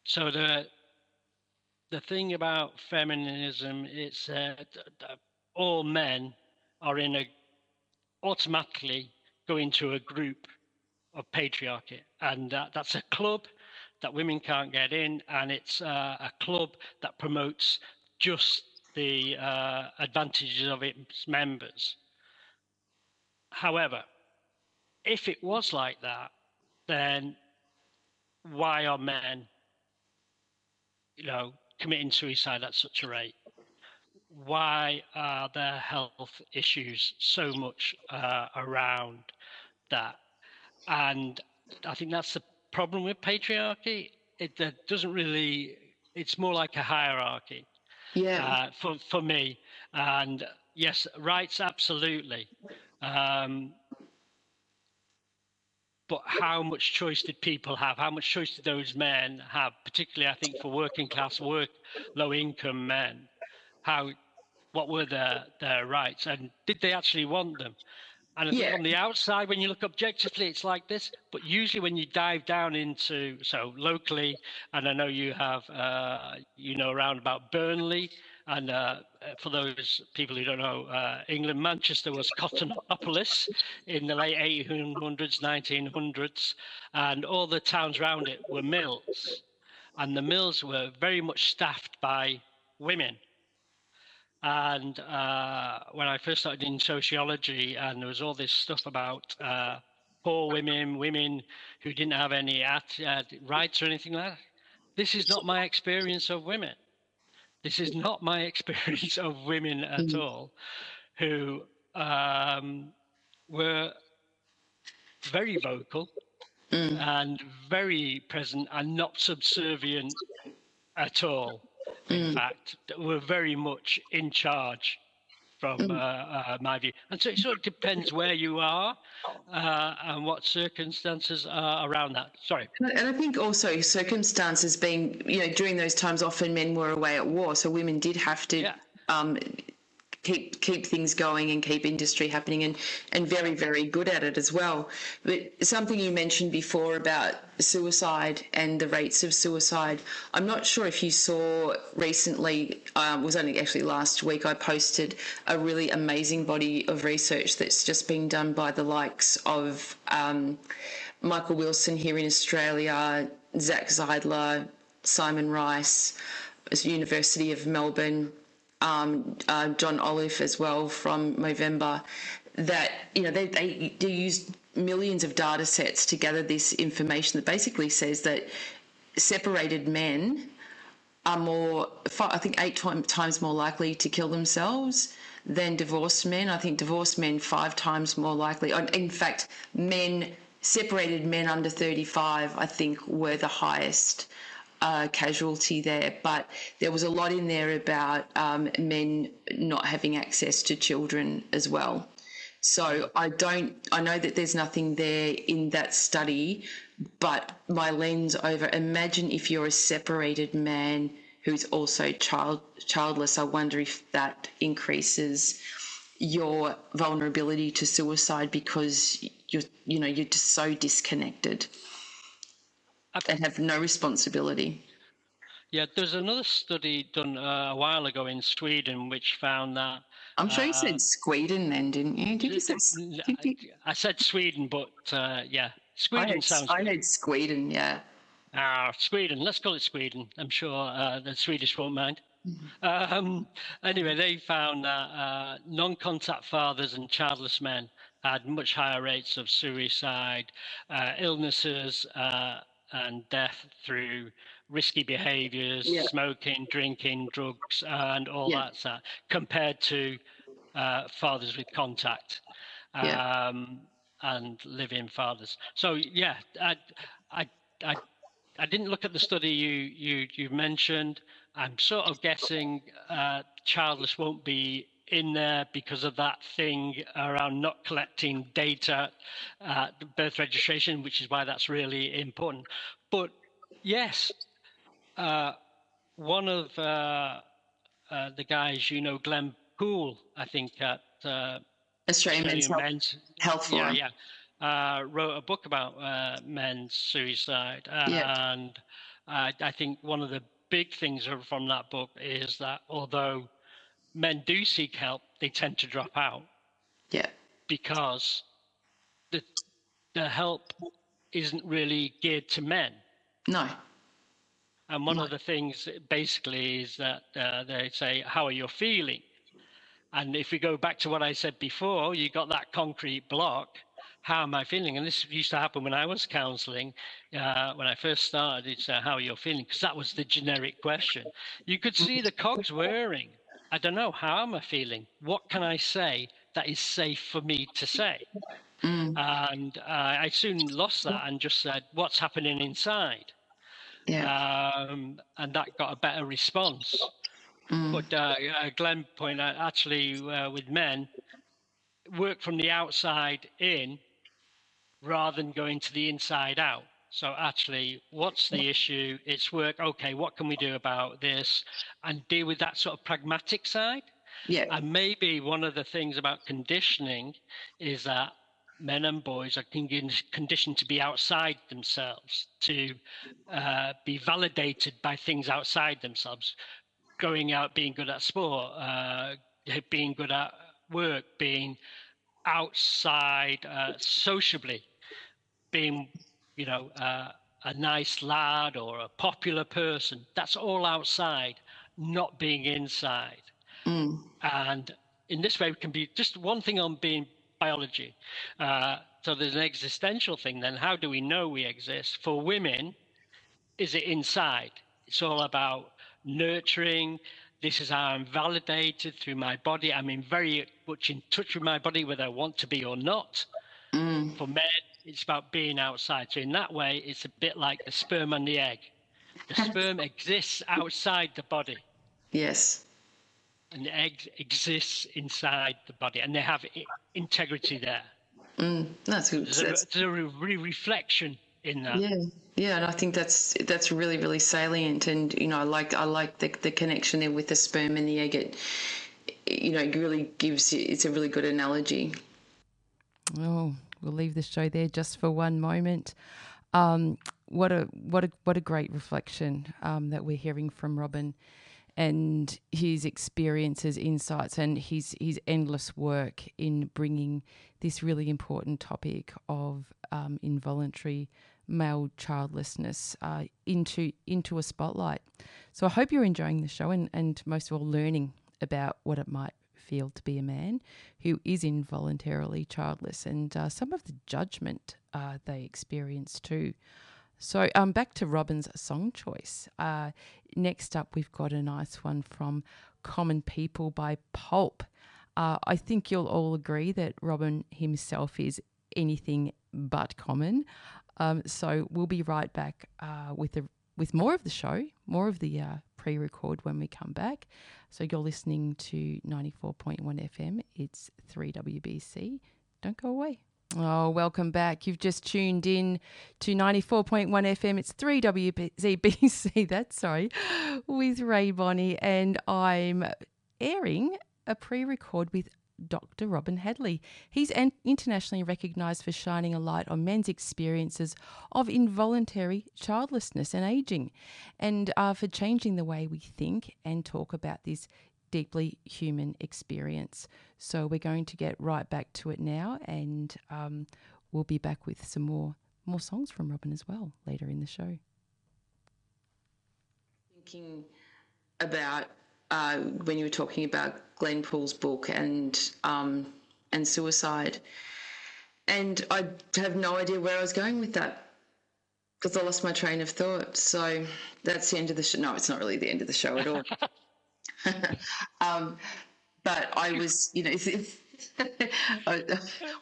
So the thing about feminism is that all men are automatically go into a group of patriarchy, and that's a club that women can't get in, and it's a club that promotes just the advantages of its members. However, if it was like that, then why are men, committing suicide at such a rate? Why are there health issues so much around that? And I think that's the problem with patriarchy. It doesn't really, it's more like a hierarchy. Yeah. For me. And yes, rights, absolutely. But how much choice did people have? How much choice did those men have, particularly, I think, for working class, low income men? What were their rights, and did they actually want them? And I think on the outside, when you look objectively, it's like this. But usually when you dive down into, so locally, and I know you have, around about Burnley, and for those people who don't know, England, Manchester was Cottonopolis in the late 1800s, 1900s, and all the towns around it were mills. And the mills were very much staffed by women. And when I first started in sociology, and there was all this stuff about poor women, women who didn't have any rights or anything like that. This is not my experience of women. This is not my experience of women at all, who were very vocal and very present and not subservient at all. In fact, were very much in charge from my view. And so it sort of depends where you are and what circumstances are around that. Sorry. And I think also circumstances being, during those times, often men were away at war, so women did have to keep things going and keep industry happening, and very, very good at it as well. But something you mentioned before about suicide and the rates of suicide, I'm not sure if you saw recently, was only actually last week, I posted a really amazing body of research that's just been done by the likes of Michael Wilson here in Australia, Zach Zeidler, Simon Rice, University of Melbourne, John Olive as well from Movember, that they used millions of data sets to gather this information that basically says that separated men are I think 8 times more likely to kill themselves than divorced men. I think divorced men 5 times more likely. In fact, separated men under 35, I think, were the highest casualty there, but there was a lot in there about men not having access to children as well. So I know that there's nothing there in that study, but my lens over, imagine if you're a separated man who's also childless, I wonder if that increases your vulnerability to suicide because you're just so disconnected and have no responsibility. Yeah, there's another study done a while ago in Sweden which found that. I'm sure you said Sweden then, didn't you? Did you say? I said Sweden, but yeah, Sweden sounds good. I heard Sweden, yeah. Sweden. Let's call it Sweden. I'm sure the Swedish won't mind. Anyway, they found that non-contact fathers and childless men had much higher rates of suicide, illnesses, and death through risky behaviours, smoking, drinking, drugs, and all that stuff, compared to fathers with contact and live-in fathers. So yeah, I didn't look at the study you mentioned. I'm sort of guessing childless won't be in there because of that thing around not collecting data at birth registration, which is why that's really important. But yes, one of the guys, Glenn Poole, I think at Australian Men's Health Forum, wrote a book about men's suicide. And I think one of the big things from that book is that although men do seek help, they tend to drop out. Yeah. Because the help isn't really geared to men. No. And one of the things basically is that they say, how are you feeling? And if we go back to what I said before, you got that concrete block. How am I feeling? And this used to happen when I was counselling. When I first started, it's how are you feeling? Because that was the generic question. You could see the cogs whirring. I don't know, how am I feeling? What can I say that is safe for me to say? And I soon lost that and just said, what's happening inside? And that got a better response. But Glenn pointed out, actually, with men, work from the outside in rather than going to the inside out. So actually, what's the issue? It's work. Okay, what can we do about this? And deal with that sort of pragmatic side. Yeah. And maybe one of the things about conditioning is that men and boys are conditioned to be outside themselves, to be validated by things outside themselves, going out, being good at sport, being good at work, being outside sociably, being, a nice lad or a popular person. That's all outside, not being inside. And in this way, it can be just one thing on being biology. So there's an existential thing then. How do we know we exist? For women, is it inside? It's all about nurturing. This is how I'm validated through my body. I'm very much in touch with my body, whether I want to be or not. For men, it's about being outside. So in that way, it's a bit like the sperm and the egg. The sperm exists outside the body. Yes. And the egg exists inside the body, and they have integrity there. That's good. There's a reflection in that. Yeah, and I think that's really, really salient. And I like the connection there with the sperm and the egg. It really gives it's a really good analogy. Oh, we'll leave the show there just for one moment. What a great reflection that we're hearing from Robin, and his experiences, insights, and his endless work in bringing this really important topic of involuntary male childlessness into a spotlight. So I hope you're enjoying the show and most of all learning about what it might feel to be a man who is involuntarily childless, and some of the judgment they experience too. So back to Robin's song choice. Next up, we've got a nice one from Common People by Pulp. I think you'll all agree that Robin himself is anything but common. So we'll be right back with more of the show, more of the pre-record when we come back. So you're listening to 94.1 FM. It's 3WBC. Don't go away. Oh, welcome back. You've just tuned in to 94.1 FM. It's 3WBC, that's right, with Rae Bonney, and I'm airing a pre-record with Dr. Robin Hadley. He's internationally recognised for shining a light on men's experiences of involuntary childlessness and ageing, and for changing the way we think and talk about this deeply human experience. So we're going to get right back to it now, and we'll be back with some more songs from Robin as well later in the show. Thinking about when you were talking about Glenn Poole's book and suicide, and I have no idea where I was going with that because I lost my train of thought. So that's the end of the show. No, it's not really the end of the show at all. But I was,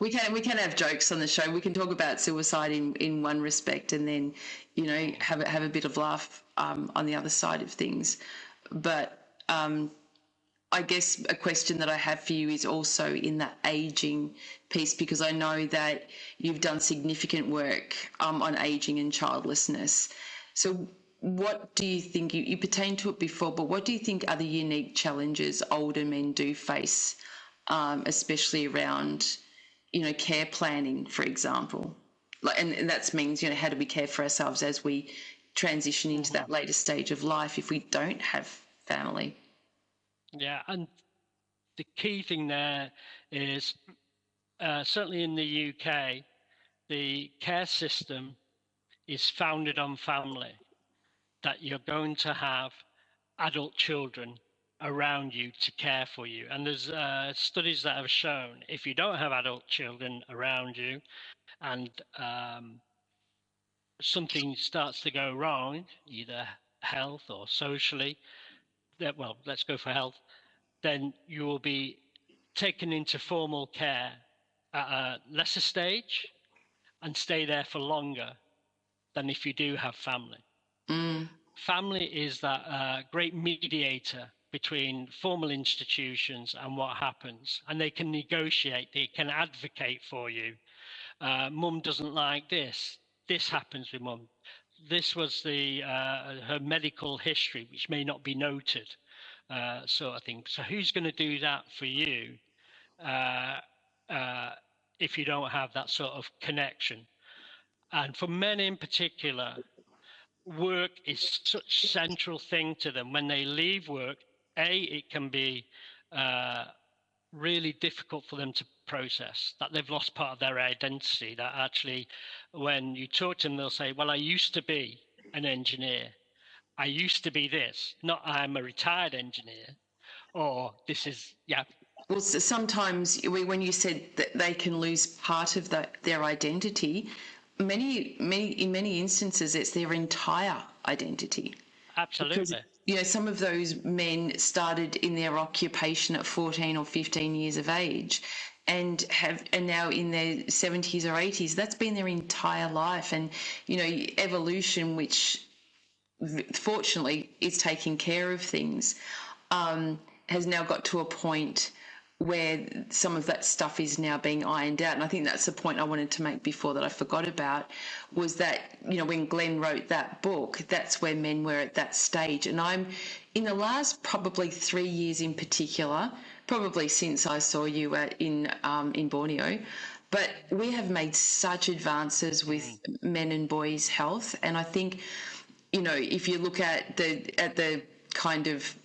we can have jokes on the show. We can talk about suicide in one respect, and then, have a bit of laugh on the other side of things. But I guess a question that I have for you is also in that ageing piece, because I know that you've done significant work on ageing and childlessness. So what do you think, you pertained to it before, but what do you think are the unique challenges older men do face, especially around, care planning, for example? And that means, how do we care for ourselves as we transition into that later stage of life if we don't have family? Yeah, and the key thing there is certainly in the UK, the care system is founded on family, that you're going to have adult children around you to care for you. And there's studies that have shown if you don't have adult children around you and something starts to go wrong, either health or socially, well, let's go for health, then you will be taken into formal care at a lesser stage and stay there for longer than if you do have family. Family is that great mediator between formal institutions and what happens, and they can negotiate, they can advocate for you. Mum doesn't like this happens with mum. This was her medical history, which may not be noted, sort of thing. So who's going to do that for you if you don't have that sort of connection? And for men in particular, work is such a central thing to them. When they leave work, it can be really difficult for them to process that they've lost part of their identity, that actually when you talk to them, they'll say, well, I used to be an engineer. I used to be this, not I'm a retired engineer, or this is, Well, sometimes when you said that they can lose part of their identity, in many instances, it's their entire identity. Because, Absolutely. some of those men started in their occupation at 14 or 15 years of age and now in their 70s or 80s. That's been their entire life. And, evolution, which fortunately is taking care of things, has now got to a point where some of that stuff is now being ironed out. And I think that's the point I wanted to make before that I forgot about, was that, when Glenn wrote that book, that's where men were at that stage. And I'm in the last probably 3 years in particular, probably since I saw you in Borneo, but we have made such advances with men and boys' health. And I think, if you look at the kind of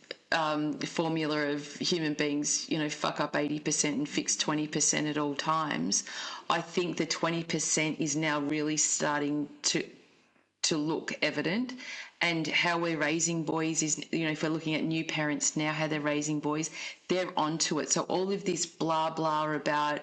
formula of human beings, fuck up 80% and fix 20% at all times, I think the 20% is now really starting to look evident. And how we're raising boys is, if we're looking at new parents now, how they're raising boys, they're onto it. So all of this blah, blah about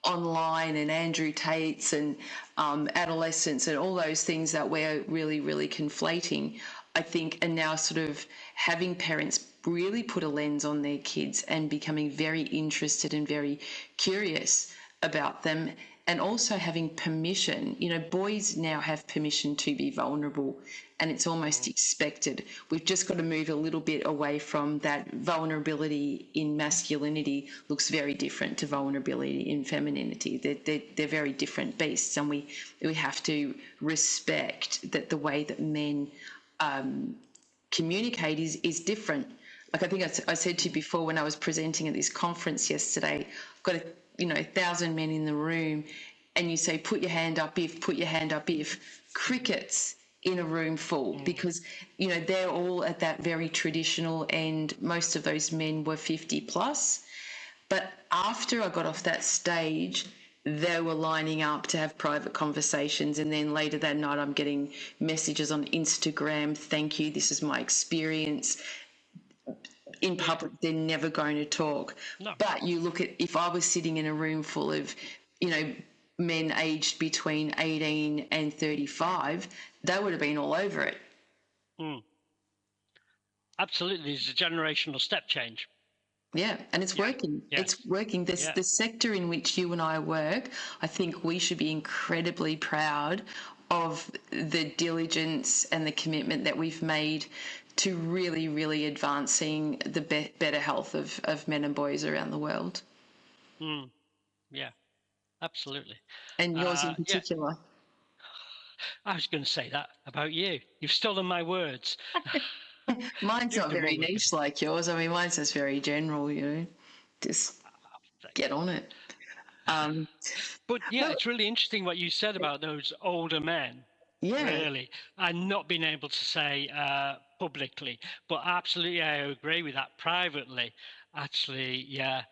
online and Andrew Tate's and adolescence and all those things that we're really, really conflating, I think, are now sort of having parents really put a lens on their kids and becoming very interested and very curious about them, and also having permission. Boys now have permission to be vulnerable, and it's almost expected. We've just got to move a little bit away from that. Vulnerability in masculinity looks very different to vulnerability in femininity. They're very different beasts, and we have to respect that the way that men communicate is different. Like I think I said to you before when I was presenting at this conference yesterday, I've got 1,000 men in the room, and you say, put your hand up if, crickets in a room full, because, they're all at that very traditional end. Most of those men were 50 plus. But after I got off that stage, they were lining up to have private conversations. And then later that night, I'm getting messages on Instagram. Thank you. This is my experience. In public, they're never going to talk. No. But you look at, if I was sitting in a room full of, men aged between 18 and 35, they would have been all over it. Absolutely. There's a generational step change. Yeah, and it's working. Yes. It's working. The sector in which you and I work, I think we should be incredibly proud of the diligence and the commitment that we've made to really, really advancing the better health of men and boys around the world. Yeah, absolutely. And yours in particular. Yeah. I was going to say that about you. You've stolen my words. Mine's not very niche like yours. I mean, mine's just very general, just get on it. But yeah, it's really interesting what you said about those older men. Yeah. Really, and not being able to say publicly, but absolutely I agree with that. Privately, actually, yeah,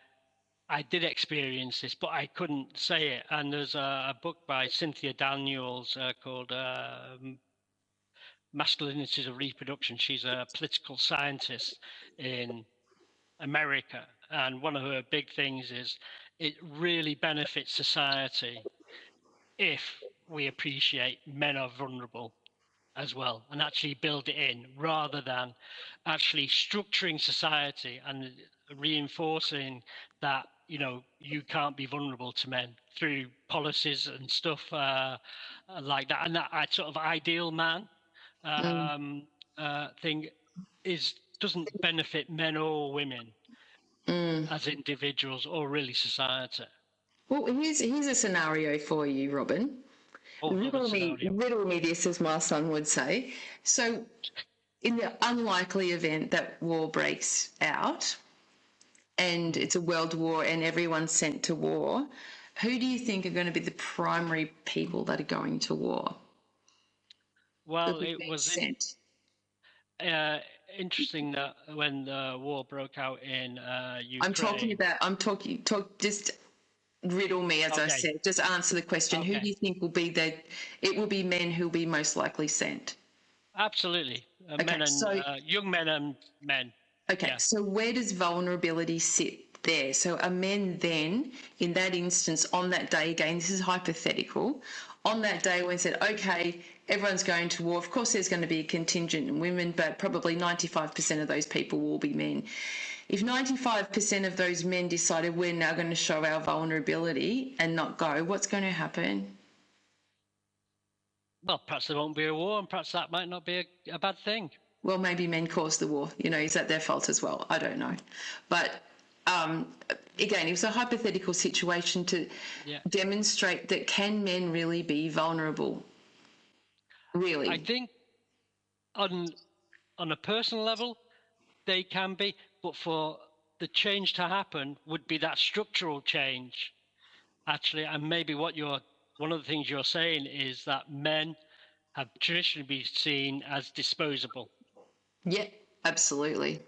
I did experience this, but I couldn't say it. And there's a book by Cynthia Daniels called Masculinities of Reproduction. She's a political scientist in America, and one of her big things is it really benefits society if we appreciate men are vulnerable as well, and actually build it in, rather than actually structuring society and reinforcing that you can't be vulnerable to men through policies and stuff like that. And that sort of ideal man thing doesn't benefit men or women as individuals, or really society. Well, here's a scenario for you, Robin. Riddle me this, as my son would say. So, in the unlikely event that war breaks out and it's a world war and everyone's sent to war, who do you think are going to be the primary people that are going to war? Well, it was interesting that when the war broke out in Ukraine. Just riddle me, as I said. Just answer the question. Who do you think will be it will be men who will be most likely sent? Absolutely. Men and young men and men. Okay, so where does vulnerability sit there. So are men then, in that instance, on that day, again, this is hypothetical, on that day when said, okay, everyone's going to war, of course there's going to be a contingent in women, but probably 95% of those people will be men. If 95% of those men decided we're now going to show our vulnerability and not go, what's going to happen? Well, perhaps there won't be a war, and perhaps that might not be a bad thing. Well, maybe men caused the war. You know, is that their fault as well? I don't know. But again, it was a hypothetical situation to demonstrate that can men really be vulnerable? Really? I think on a personal level, they can be, but for the change to happen would be that structural change, actually. And maybe one of the things you're saying is that men have traditionally been seen as disposable. Yeah, absolutely.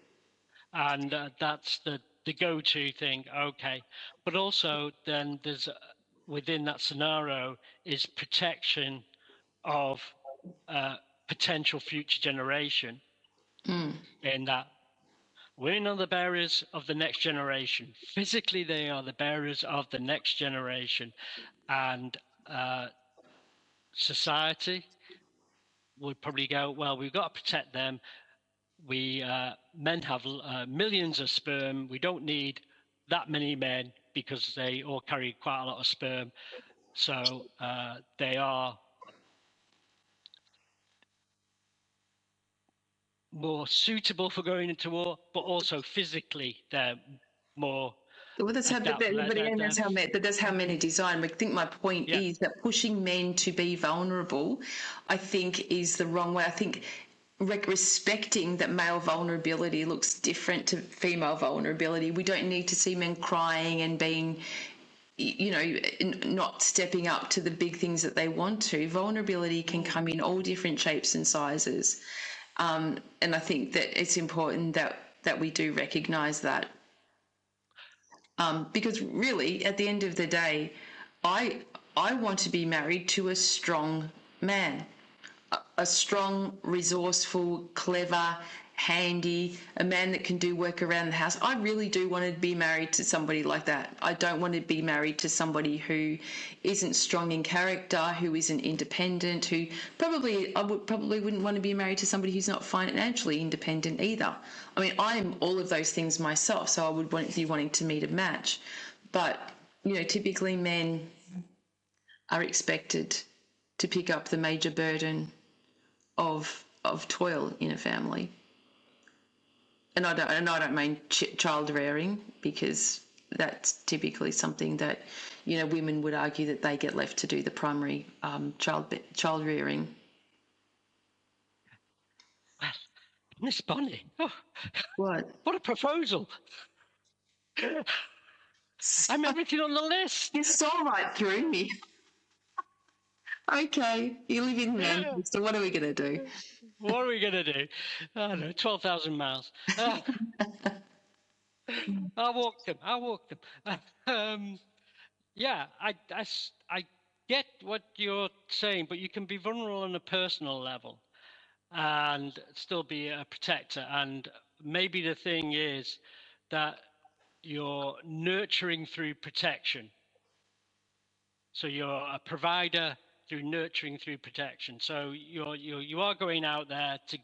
And that's the go-to thing. Okay. But also then there's within that scenario is protection of potential future generation in that women are the bearers of the next generation. Physically, they are the bearers of the next generation. And society would probably go, well, we've got to protect them. Men have millions of sperm. We don't need that many men because they all carry quite a lot of sperm. So they are more suitable for going into war, but also physically they're more. Well, that's how, that's how men are designed. I think my point is that pushing men to be vulnerable, I think, is the wrong way. I think respecting that male vulnerability looks different to female vulnerability. We don't need to see men crying and being, you know, not stepping up to the big things that they want to. Vulnerability can come in all different shapes and sizes. And I think that it's important that we do recognise that. Because really, at the end of the day, I want to be married to a strong man, a strong, resourceful, clever, handy, a man that can do work around the house. I really do want to be married to somebody like that. I don't want to be married to somebody who isn't strong in character, who isn't independent, I wouldn't want to be married to somebody who's not financially independent either. I mean, I'm all of those things myself, so I would be wanting to meet a match. But, you know, typically men are expected to pick up the major burden of toil in a family. And I don't mean child rearing, because that's typically something that, you know, women would argue that they get left to do the primary child rearing. Well, Miss Bonney, What a proposal! I'm everything on the list. You saw right through me. Okay, you live in Manchester. What are we going to do? What are we going to do? I don't know, 12,000 miles. I'll walk them. Yeah, I get what you're saying, but you can be vulnerable on a personal level and still be a protector. And maybe the thing is that you're nurturing through protection. So you're a provider through nurturing through protection. So you are going out there to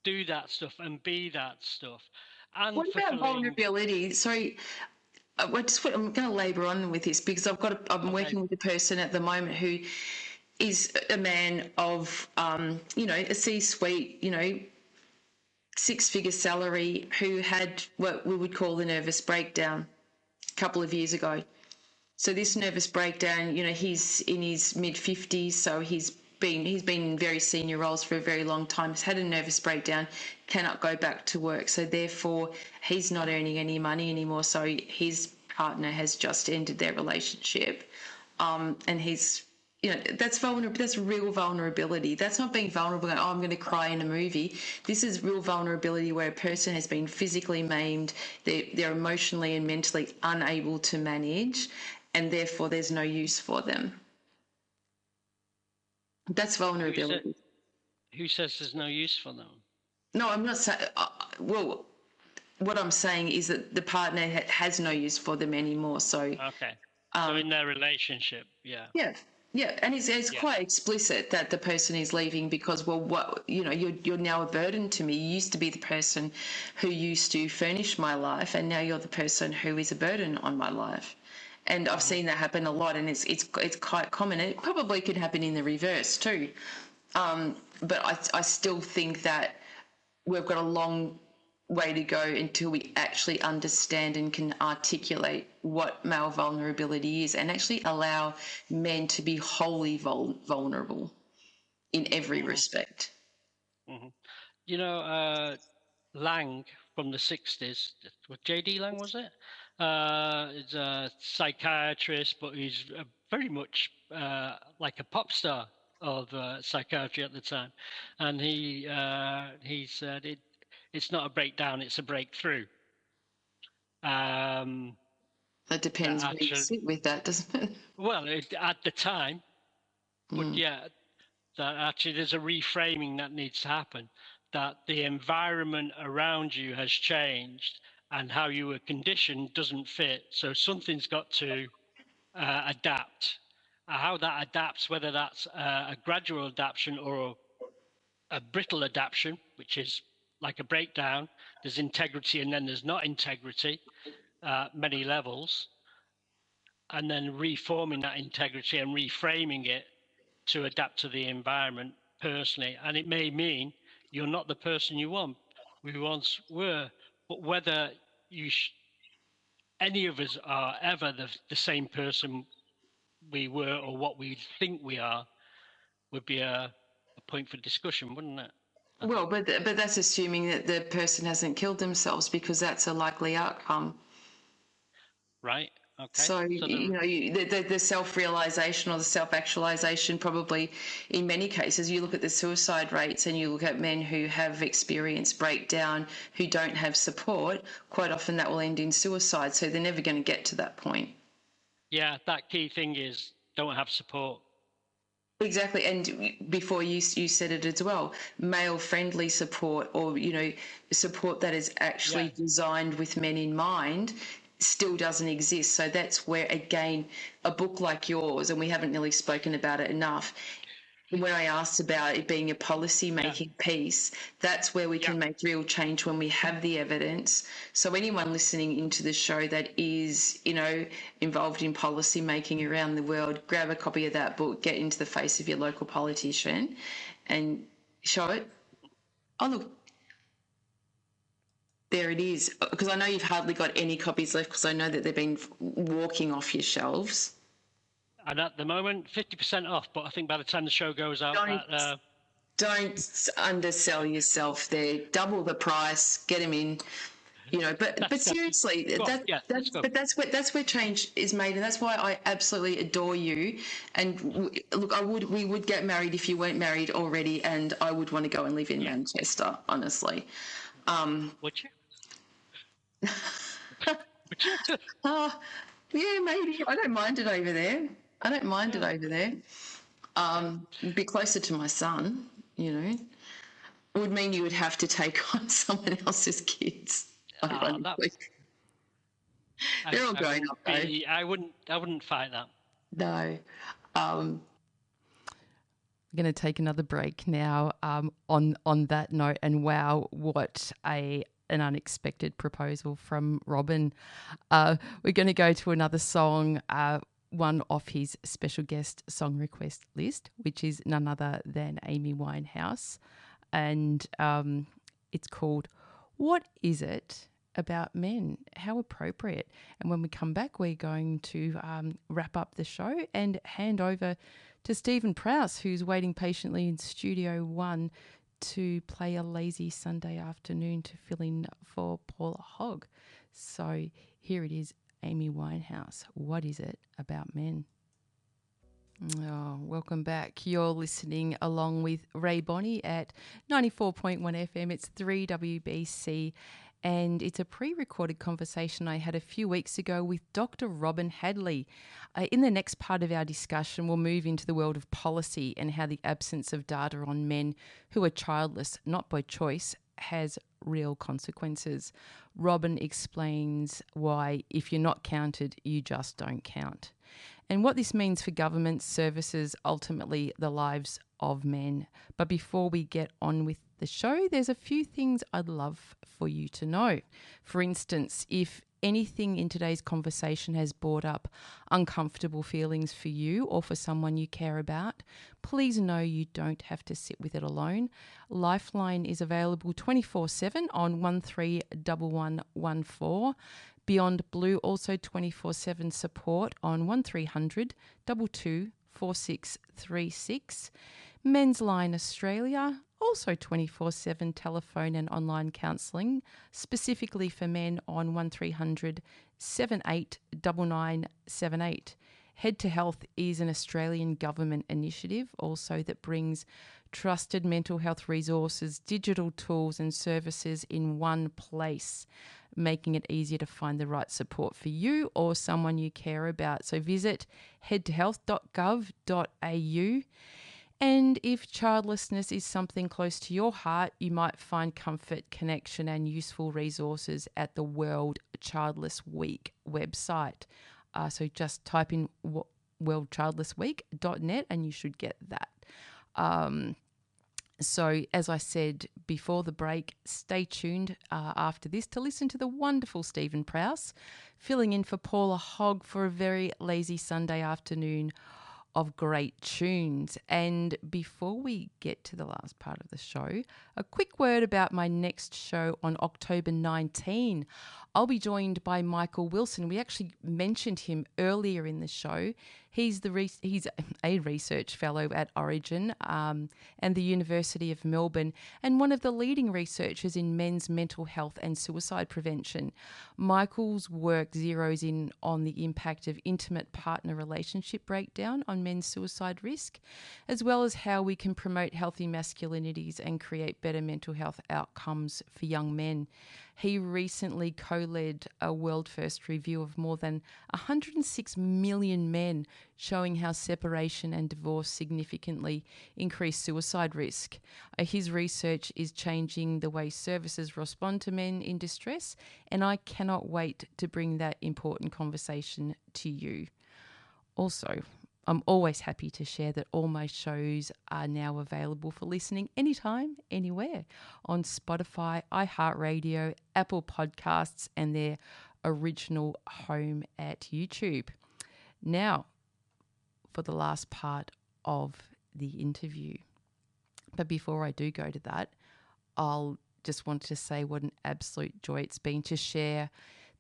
do that stuff and be that stuff. And what about vulnerability? Sorry, I'm going to labour on with this because I'm working with a person at the moment who is a man of, you know, a C-suite, you know, 6-figure salary, who had what we would call a nervous breakdown a couple of years ago. So this nervous breakdown, you know, he's in his mid-50s, so he's been in very senior roles for a very long time. He's had a nervous breakdown, cannot go back to work. So therefore, he's not earning any money anymore. So his partner has just ended their relationship, and he's, you know, that's vulnerable. That's real vulnerability. That's not being vulnerable. Oh, I'm going to cry in a movie. This is real vulnerability where a person has been physically maimed. They're emotionally and mentally unable to manage, and therefore there's no use for them. That's vulnerability. Who says there's no use for them? No, I'm not saying. Well, what I'm saying is that the partner has no use for them anymore. So Okay. So in their relationship, yeah. Yeah, and it's quite explicit that the person is leaving because, well, what you're now a burden to me. You used to be the person who used to furnish my life, and now you're the person who is a burden on my life. And I've seen that happen a lot, and it's quite common. It probably could happen in the reverse too, but I still think that we've got a long way to go until we actually understand and can articulate what male vulnerability is and actually allow men to be wholly vulnerable in every respect. You know, Lang from the 60s, J.D. Lang, was it? Is a psychiatrist, but he's very much like a pop star of psychiatry at the time. And he said it's not a breakdown, it's a breakthrough. It depends where you sit with that, doesn't it? Well, at the time, but yeah, that actually there's a reframing that needs to happen, that the environment around you has changed and how you were conditioned doesn't fit. So something's got to adapt. How that adapts, whether that's a gradual adaptation or a brittle adaptation, which is like a breakdown, there's integrity and then there's not integrity, many levels, and then reforming that integrity and reframing it to adapt to the environment personally. And it may mean you're not the person we once were, but whether any of us are ever the same person we were or what we think we are would be a point for discussion, wouldn't it? Well, but that's assuming that the person hasn't killed themselves, because that's a likely outcome. Right. Okay. So the self-realization or the self-actualization, probably in many cases, you look at the suicide rates and you look at men who have experienced breakdown, who don't have support, quite often that will end in suicide. So they're never going to get to that point. Yeah, that key thing is don't have support. Exactly. And before you said it as well, male-friendly support, or, support that is actually designed with men in mind, still doesn't exist. So that's where, again, a book like yours, and we haven't really spoken about it enough, when I asked about it being a policy-making piece, that's where we can make real change, when we have the evidence. So anyone listening into the show that is, involved in policy-making around the world, grab a copy of that book, get into the face of your local politician and show it. Oh, look. There it is. Because I know you've hardly got any copies left, because I know that they've been walking off your shelves. And at the moment, 50% off. But I think by the time the show goes out, don't undersell yourself there. Double the price, get them in. But seriously, that's where change is made, and that's why I absolutely adore you. And look, we would get married if you weren't married already, and I would want to go and live in Manchester, honestly. Would you? Yeah, maybe. I don't mind it over there. Be closer to my son, It would mean you would have to take on someone else's kids. Ironically. They're all grown up, though. I wouldn't fight that. No. We're going to take another break now on that note. And wow, what an unexpected proposal from Robin. We're going to go to another song, one off his special guest song request list, which is none other than Amy Winehouse. And it's called What Is It About Men? How appropriate. And when we come back, we're going to wrap up the show and hand over to Stephen Prowse, who's waiting patiently in Studio One to play a lazy Sunday afternoon to fill in for Paula Hogg. So here it is, Amy Winehouse. What is it about men? Oh, welcome back. You're listening along with Rae Bonney at 94.1 FM. It's 3WBC. And it's a pre-recorded conversation I had a few weeks ago with Dr. Robin Hadley. In the next part of our discussion, we'll move into the world of policy and how the absence of data on men who are childless, not by choice, has real consequences. Robin explains why if you're not counted, you just don't count. And what this means for governments, services, ultimately the lives of men. But before we get on with the show, there's a few things I'd love for you to know. For instance, if anything in today's conversation has brought up uncomfortable feelings for you or for someone you care about, please know you don't have to sit with it alone. Lifeline is available 24/7 on 131114. Beyond Blue also 24/7 support on 1300 22 4636. Men's Line Australia also 24/7 telephone and online counselling, specifically for men on 1300 789978. Head to Health is an Australian government initiative also that brings trusted mental health resources, digital tools and services in one place, making it easier to find the right support for you or someone you care about. So visit headtohealth.gov.au. And if childlessness is something close to your heart, you might find comfort, connection and useful resources at the World Childless Week website. So just type in worldchildlessweek.net and you should get that. So as I said before the break, stay tuned after this to listen to the wonderful Stephen Prowse filling in for Paula Hogg for a very lazy Sunday afternoon of great tunes. And before we get to the last part of the show, a quick word about my next show on October 19. I'll be joined by Michael Wilson. We actually mentioned him earlier in the show. He's a research fellow at Origin and the University of Melbourne, and one of the leading researchers in men's mental health and suicide prevention. Michael's work zeroes in on the impact of intimate partner relationship breakdown on men's suicide risk, as well as how we can promote healthy masculinities and create better mental health outcomes for young men. He recently co-led a world-first review of more than 106 million men, showing how separation and divorce significantly increase suicide risk. His research is changing the way services respond to men in distress, and I cannot wait to bring that important conversation to you. Also, I'm always happy to share that all my shows are now available for listening anytime, anywhere on Spotify, iHeartRadio, Apple Podcasts, and their original home at YouTube. Now, for the last part of the interview. But before I do go to that, I'll just want to say what an absolute joy it's been to share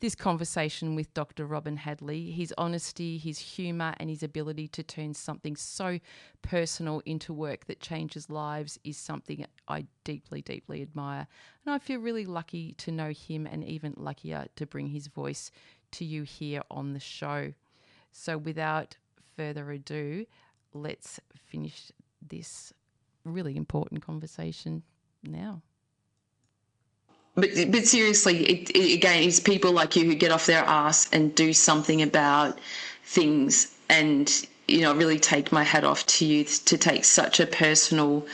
this conversation with Dr. Robin Hadley. His honesty, his humour and his ability to turn something so personal into work that changes lives is something I deeply, deeply admire. And I feel really lucky to know him and even luckier to bring his voice to you here on the show. So without further ado, let's finish this really important conversation now. But seriously, again, it's people like you who get off their ass and do something about things. And, you know, I really take my hat off to you to take such a personal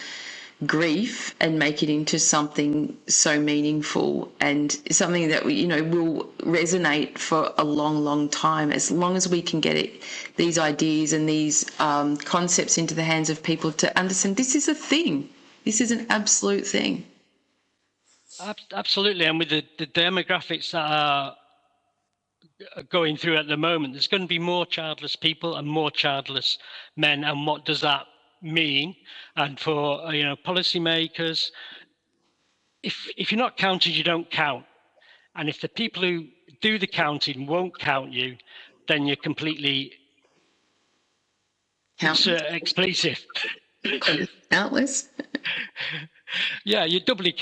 grief and make it into something so meaningful and something that, you know, will resonate for a long, long time, as long as we can get these ideas and these concepts into the hands of people to understand this is a thing. This is an absolute thing. Absolutely. And with the demographics that are going through at the moment, there's going to be more childless people and more childless men. And what does that mean? And for, you know, policymakers, if you're not counted, you don't count. And if the people who do the counting won't count you, then you're completely expletive. Countless. Yeah, you're doubly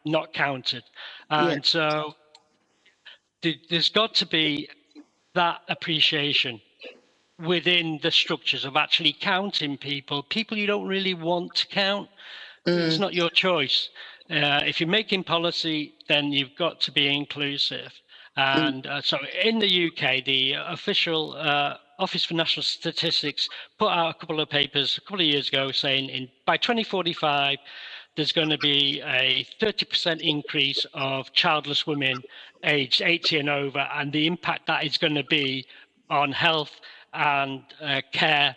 not counted. And so there's got to be that appreciation within the structures of actually counting people you don't really want to count. It's not your choice. If you're making policy, then you've got to be inclusive. And so in the UK, the official Office for National Statistics put out a couple of papers a couple of years ago saying by 2045, there's going to be a 30% increase of childless women aged 80 and over, and the impact that is going to be on health and care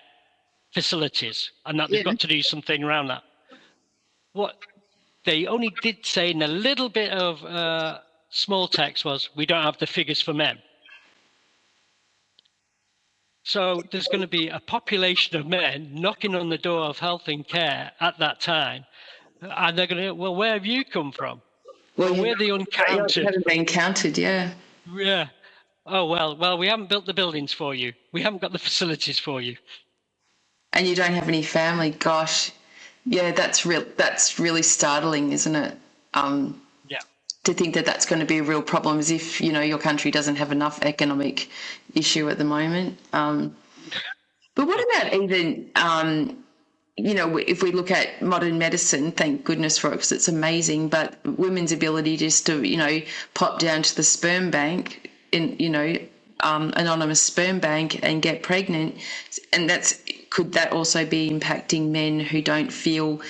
facilities, and that they've got to do something around that. What they only did say in a little bit of small text was, we don't have the figures for men. So there's going to be a population of men knocking on the door of health and care at that time. And they're going to, well, where have you come from? Well, we're the uncounted. You haven't been counted, yeah. Yeah. Oh, well, we haven't built the buildings for you. We haven't got the facilities for you. And you don't have any family. Gosh, yeah, that's really startling, isn't it? Yeah. To think that that's going to be a real problem, as if, you know, your country doesn't have enough economic issue at the moment. But what about even, you know, if we look at modern medicine, thank goodness for it because it's amazing, but women's ability just to, you know, pop down to the sperm bank, anonymous sperm bank and get pregnant, and could that also be impacting men who don't feel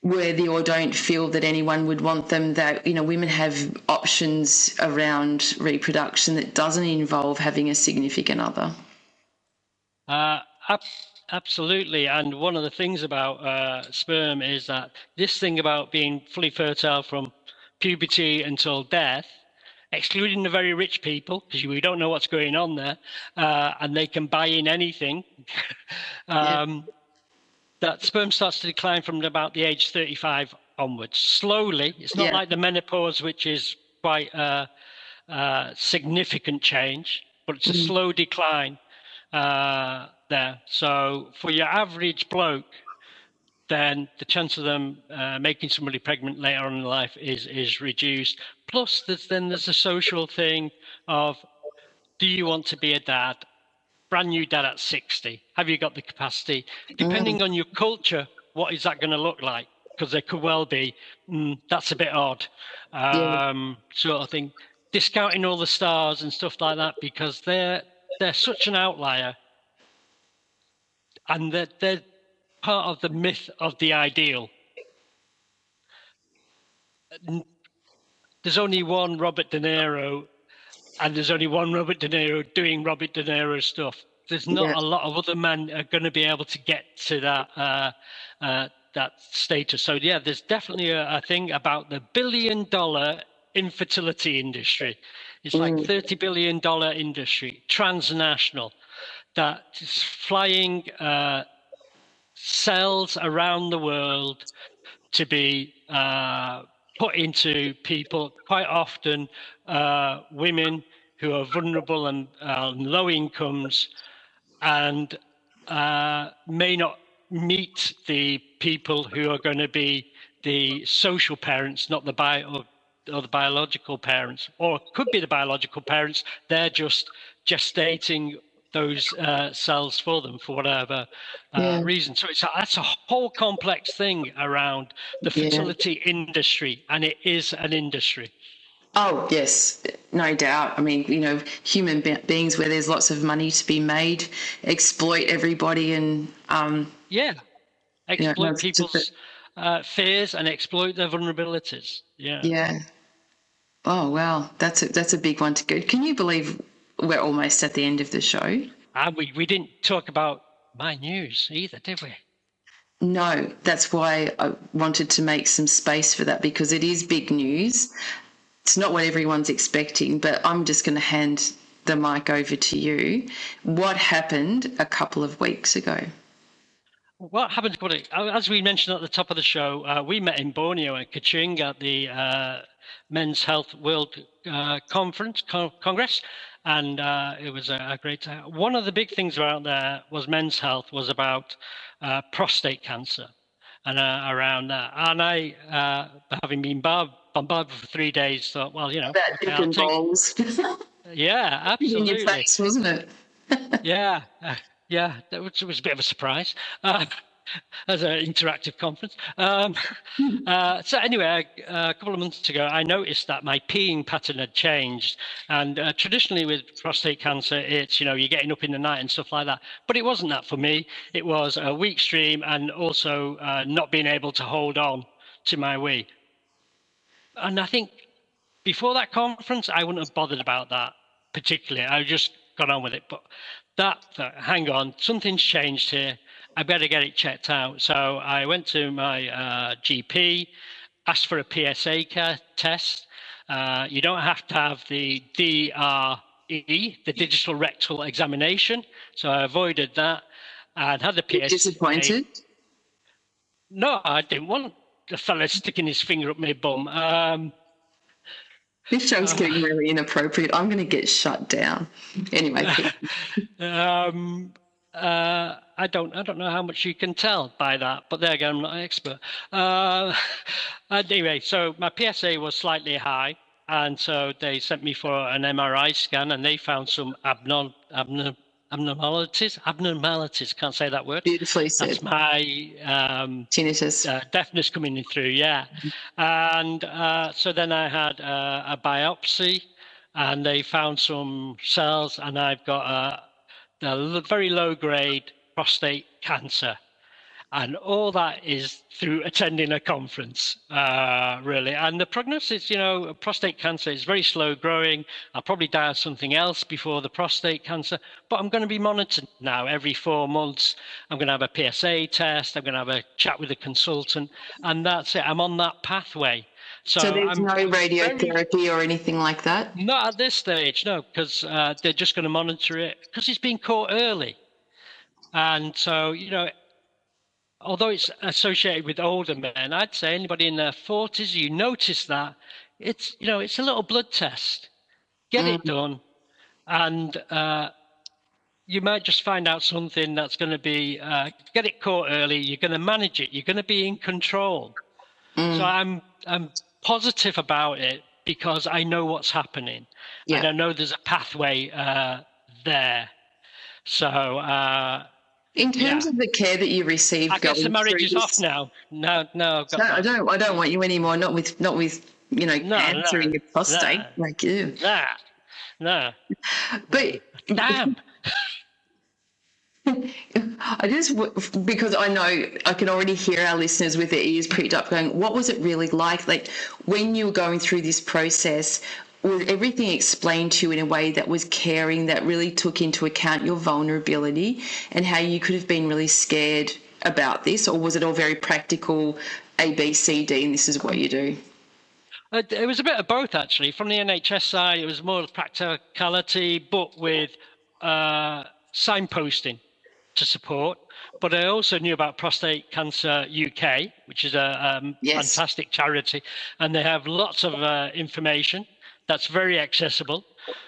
worthy or don't feel that anyone would want them, that, you know, women have options around reproduction that doesn't involve having a significant other? Absolutely. And one of the things about sperm is that this thing about being fully fertile from puberty until death, excluding the very rich people, because we don't know what's going on there, and they can buy in anything, that sperm starts to decline from about the age 35 onwards. Slowly. It's not like the menopause, which is quite a significant change, but it's a slow decline there. So for your average bloke, then the chance of them making somebody pregnant later on in life is reduced. Plus, there's the social thing of, do you want to be a dad? Brand new dad at 60. Have you got the capacity? Depending on your culture, what is that going to look like? Because there could well be, that's a bit odd, sort of thing. Discounting all the stars and stuff like that because they're such an outlier, and they're part of the myth of the ideal. There's only one Robert De Niro, and there's only one Robert De Niro doing Robert De Niro stuff. There's not a lot of other men are going to be able to get to that status. So yeah, there's definitely a thing about the $1 billion infertility industry. It's like $30 billion industry, transnational, that is flying cells around the world to be put into people, quite often women who are vulnerable and low incomes, and may not meet the people who are going to be the social parents, not the or the biological parents, or it could be the biological parents. They're just gestating those cells for them for whatever reason. So that's a whole complex thing around the fertility industry, and it is an industry. Oh, yes, no doubt. I mean, you know, human beings where there's lots of money to be made, exploit everybody and... exploit people's fears and exploit their vulnerabilities. Yeah. Oh, wow. That's a big one to go. Can you believe we're almost at the end of the show? We didn't talk about my news either, did we? No, that's why I wanted to make some space for that, because it is big news. It's not what everyone's expecting, but I'm just going to hand the mic over to you. What happened a couple of weeks ago? What happened, as we mentioned at the top of the show, we met in Borneo at Kuching at the Men's Health World Congress, and it was a great time. One of the big things around there was men's health, was about prostate cancer and around that. And I, having been bombarded for 3 days, thought, well, you know, that balls. Yeah, absolutely. In your face, wasn't it? Yeah, that was a bit of a surprise as an interactive conference. So anyway, a couple of months ago, I noticed that my peeing pattern had changed. And traditionally with prostate cancer, it's, you know, you're getting up in the night and stuff like that. But it wasn't that for me. It was a weak stream and also not being able to hold on to my wee. And I think before that conference, I wouldn't have bothered about that particularly. I just got on with it. But hang on, something's changed here. I better get it checked out. So I went to my GP, asked for a PSA test. You don't have to have the DRE, the digital rectal examination. So I avoided that and had the PSA. Disappointed? No, I didn't want a fella sticking his finger up my bum. This show's getting really inappropriate. I'm going to get shut down. Anyway. I don't know how much you can tell by that, but there again, I'm not an expert. Anyway, so my PSA was slightly high, and so they sent me for an MRI scan, and they found some abnormalities. Can't say that word. Beautifully said. That's my tinnitus. Deafness coming in through, yeah. And so then I had a biopsy, and they found some cells, and I've got a very low grade prostate cancer. And all that is through attending a conference, really. And the prognosis, prostate cancer is very slow growing. I'll probably die of something else before the prostate cancer, but I'm going to be monitored now every 4 months. I'm going to have a PSA test. I'm going to have a chat with a consultant, and that's it. I'm on that pathway. So there's no radiotherapy or anything like that? Not at this stage, no, because they're just going to monitor it because it's been caught early. And so, although it's associated with older men, I'd say anybody in their 40s, you notice that it's a little blood test. Get it done, and you might just find out something that's going to be get it caught early. You're going to manage it. You're going to be in control. So I'm positive about it because I know what's happening, and I know there's a pathway there. So. In terms of the care that you received, I guess the marriage is off now. No, I don't want you anymore. Not with cancer in your prostate. Like you. No. But damn. I just, because I know I can already hear our listeners with their ears pricked up going, what was it really like? Like when you were going through this process, was everything explained to you in a way that was caring, that really took into account your vulnerability and how you could have been really scared about this? Or was it all very practical, A, B, C, D, and this is what you do? It was a bit of both, actually. From the NHS side, it was more practicality, but with signposting to support. But I also knew about Prostate Cancer UK, which is a fantastic charity, and they have lots of information that's very accessible.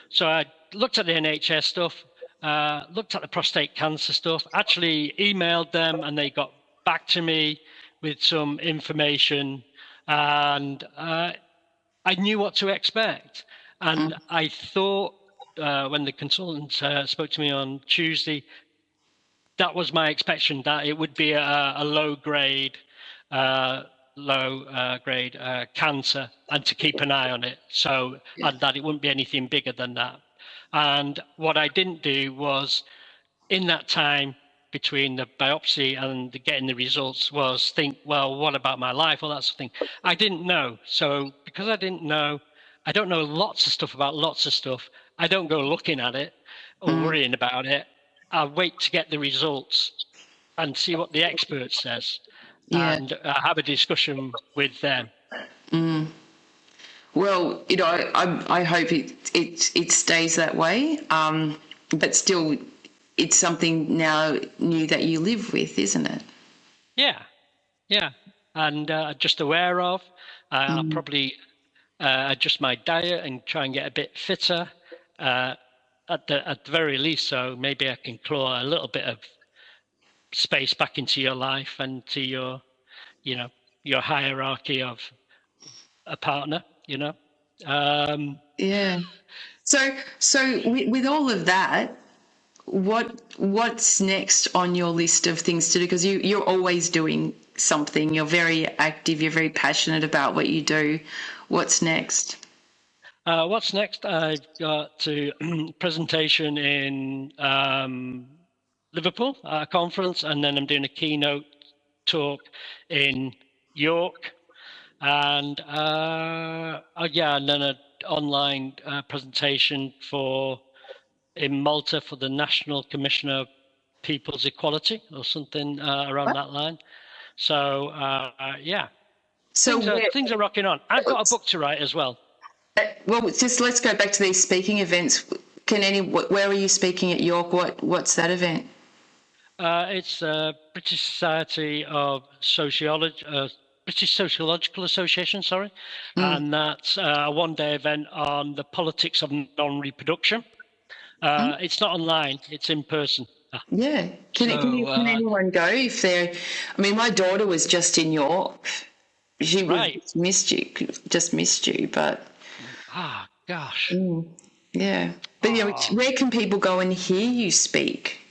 So I looked at the NHS stuff, looked at the prostate cancer stuff, actually emailed them, and they got back to me with some information, and I knew what to expect. And I thought when the consultant spoke to me on Tuesday, that was my expectation, that it would be a low grade cancer, and to keep an eye on it, so and that it wouldn't be anything bigger than that. And what I didn't do was, in that time between the biopsy and getting the results, was think, well, what about my life, or that sort of thing. I didn't know. So because I didn't know, I don't know lots of stuff about lots of stuff, I don't go looking at it or worrying about it. I wait to get the results and see what the expert says. And have a discussion with them. Well, I hope it stays that way. But still, it's something now new that you live with, isn't it? Yeah. And just aware of. I'll probably adjust my diet and try and get a bit fitter at the very least. So maybe I can claw a little bit of space back into your life and to your hierarchy of a partner, So with all of that, what's next on your list of things to do? Because you're always doing something. You're very active. You're very passionate about what you do. What's next? What's next? I've got a presentation in Liverpool at a conference, and then I'm doing a keynote talk in York and and then an online presentation in Malta for the National Commissioner of People's Equality or something around that line. So So things are rocking on. I've got a book to write as well. Well, just let's go back to these speaking events. Where are you speaking at York? What's that event? It's British Society of Sociology, British Sociological Association, and that's a one-day event on the politics of non-reproduction. It's not online; it's in person. Yeah. Can anyone go if they're? I mean, my daughter was just in York. She just missed you, but. Ah, gosh. Yeah. But where can people go and hear you speak?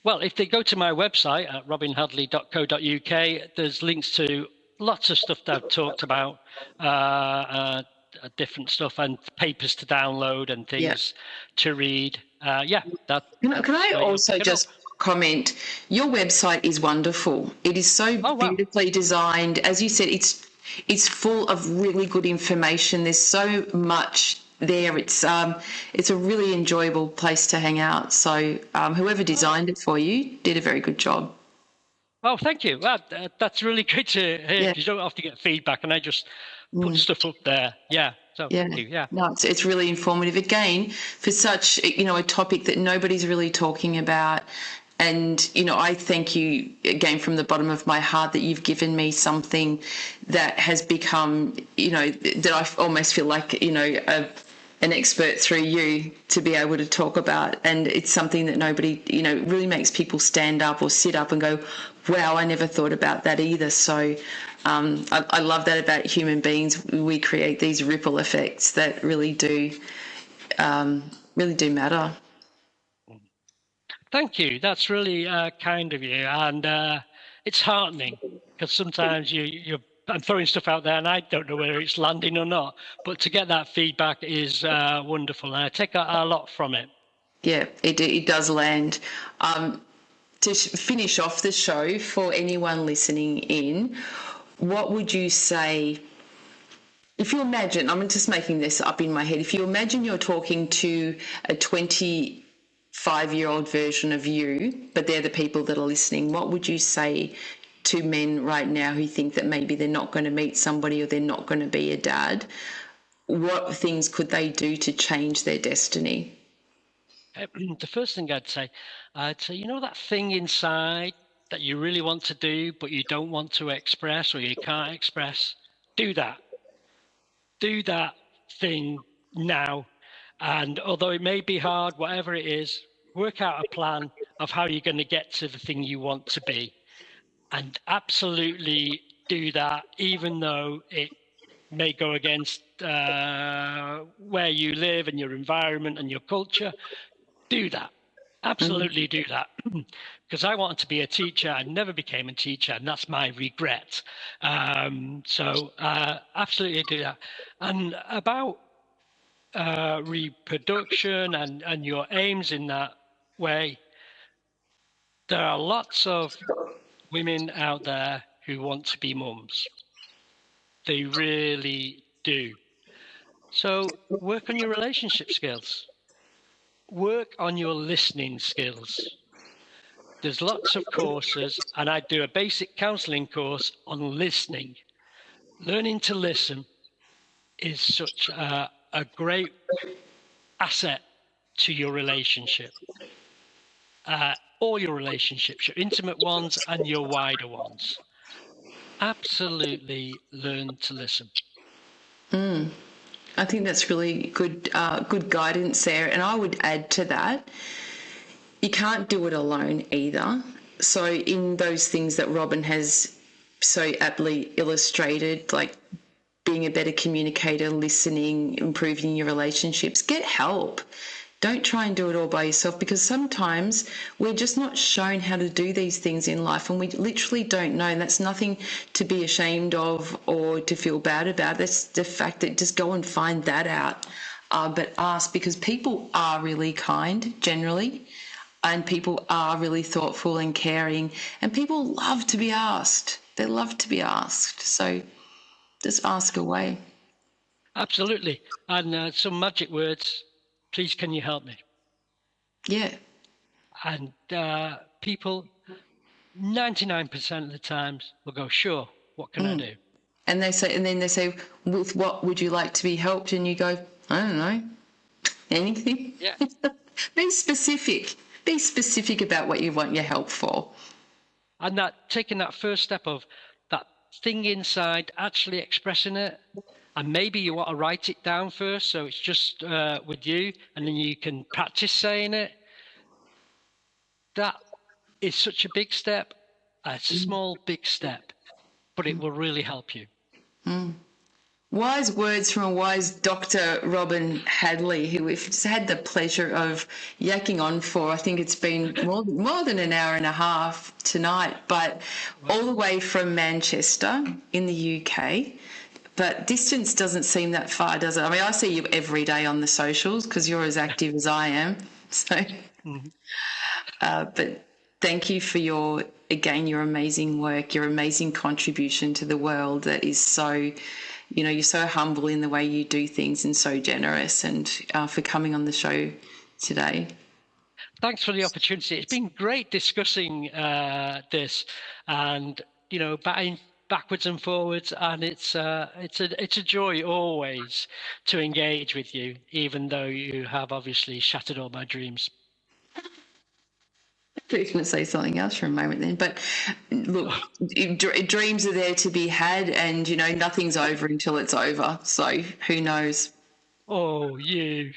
Well, if they go to my website at robinhadley.co.uk, there's links to lots of stuff that I've talked about, different stuff and papers to download and things to read. Can I also just comment? Your website is wonderful. It is so beautifully designed. As you said, it's full of really good information. There's so much there. It's a really enjoyable place to hang out. So whoever designed it for you did a very good job. Oh, thank you. That's really great to hear. You don't have to get feedback, and I just put stuff up there. Yeah. So thank you. Yeah. No, it's really informative. Again, for such a topic that nobody's really talking about. And, I thank you again from the bottom of my heart that you've given me something that has become, that I almost feel like, an expert through you to be able to talk about. And it's something that nobody, really makes people stand up or sit up and go, wow, I never thought about that either. So I love that about human beings. We create these ripple effects that really do matter. Thank you. That's really kind of you. And it's heartening because sometimes I'm throwing stuff out there and I don't know whether it's landing or not. But to get that feedback is wonderful. And I take a lot from it. Yeah, it does land. To finish off the show, for anyone listening in, what would you say? If you imagine, I'm just making this up in my head. If you imagine you're talking to a 25-year-old version of you, but they're the people that are listening, what would you say to men right now who think that maybe they're not going to meet somebody or they're not going to be a dad? What things could they do to change their destiny? The first thing I'd say, that thing inside that you really want to do, but you don't want to express or you can't express, do that. Do that thing now. And although it may be hard, whatever it is, work out a plan of how you're going to get to the thing you want to be. And absolutely do that, even though it may go against where you live and your environment and your culture. Do that. Absolutely do that. Because I wanted to be a teacher. I never became a teacher, and that's my regret. So absolutely do that. And about reproduction and your aims in that way, there are lots of women out there who want to be mums. They really do. So work on your relationship skills. Work on your listening skills. There's lots of courses, and I do a basic counselling course on listening. Learning to listen is such a great asset to your relationship. All your relationships, your intimate ones and your wider ones. Absolutely learn to listen. I think that's really good guidance there. And I would add to that, you can't do it alone either. So in those things that Robin has so aptly illustrated, like being a better communicator, listening, improving your relationships, get help. Don't try and do it all by yourself, because sometimes we're just not shown how to do these things in life and we literally don't know. And that's nothing to be ashamed of or to feel bad about. That's the fact that just go and find that out. But ask, because people are really kind generally, and people are really thoughtful and caring, and people love to be asked. They love to be asked. So Just ask away. Absolutely. And some magic words, please, can you help me? Yeah. And people, 99% of the times, will go, sure, what can I do? And then they say, with what would you like to be helped? And you go, I don't know, anything. Yeah. Be specific. Be specific about what you want your help for. And that taking that first step of that thing inside, actually expressing it, and maybe you want to write it down first, so it's just with you, and then you can practice saying it. That is such a big step. It's a small, big step, but it will really help you. Wise words from a wise Dr. Robin Hadley, who we've just had the pleasure of yakking on for. I think it's been more than an hour and a half tonight, but all the way from Manchester in the UK. But distance doesn't seem that far, does it? I mean, I see you every day on the socials because you're as active as I am. So, but thank you for your amazing work, your amazing contribution to the world that is so, you're so humble in the way you do things and so generous, and for coming on the show today. Thanks for the opportunity. It's been great discussing this and, batting backwards and forwards, and it's a joy always to engage with you, even though you have obviously shattered all my dreams. I was going to say something else for a moment then, but look, dreams are there to be had, and nothing's over until it's over. So who knows? Oh, you.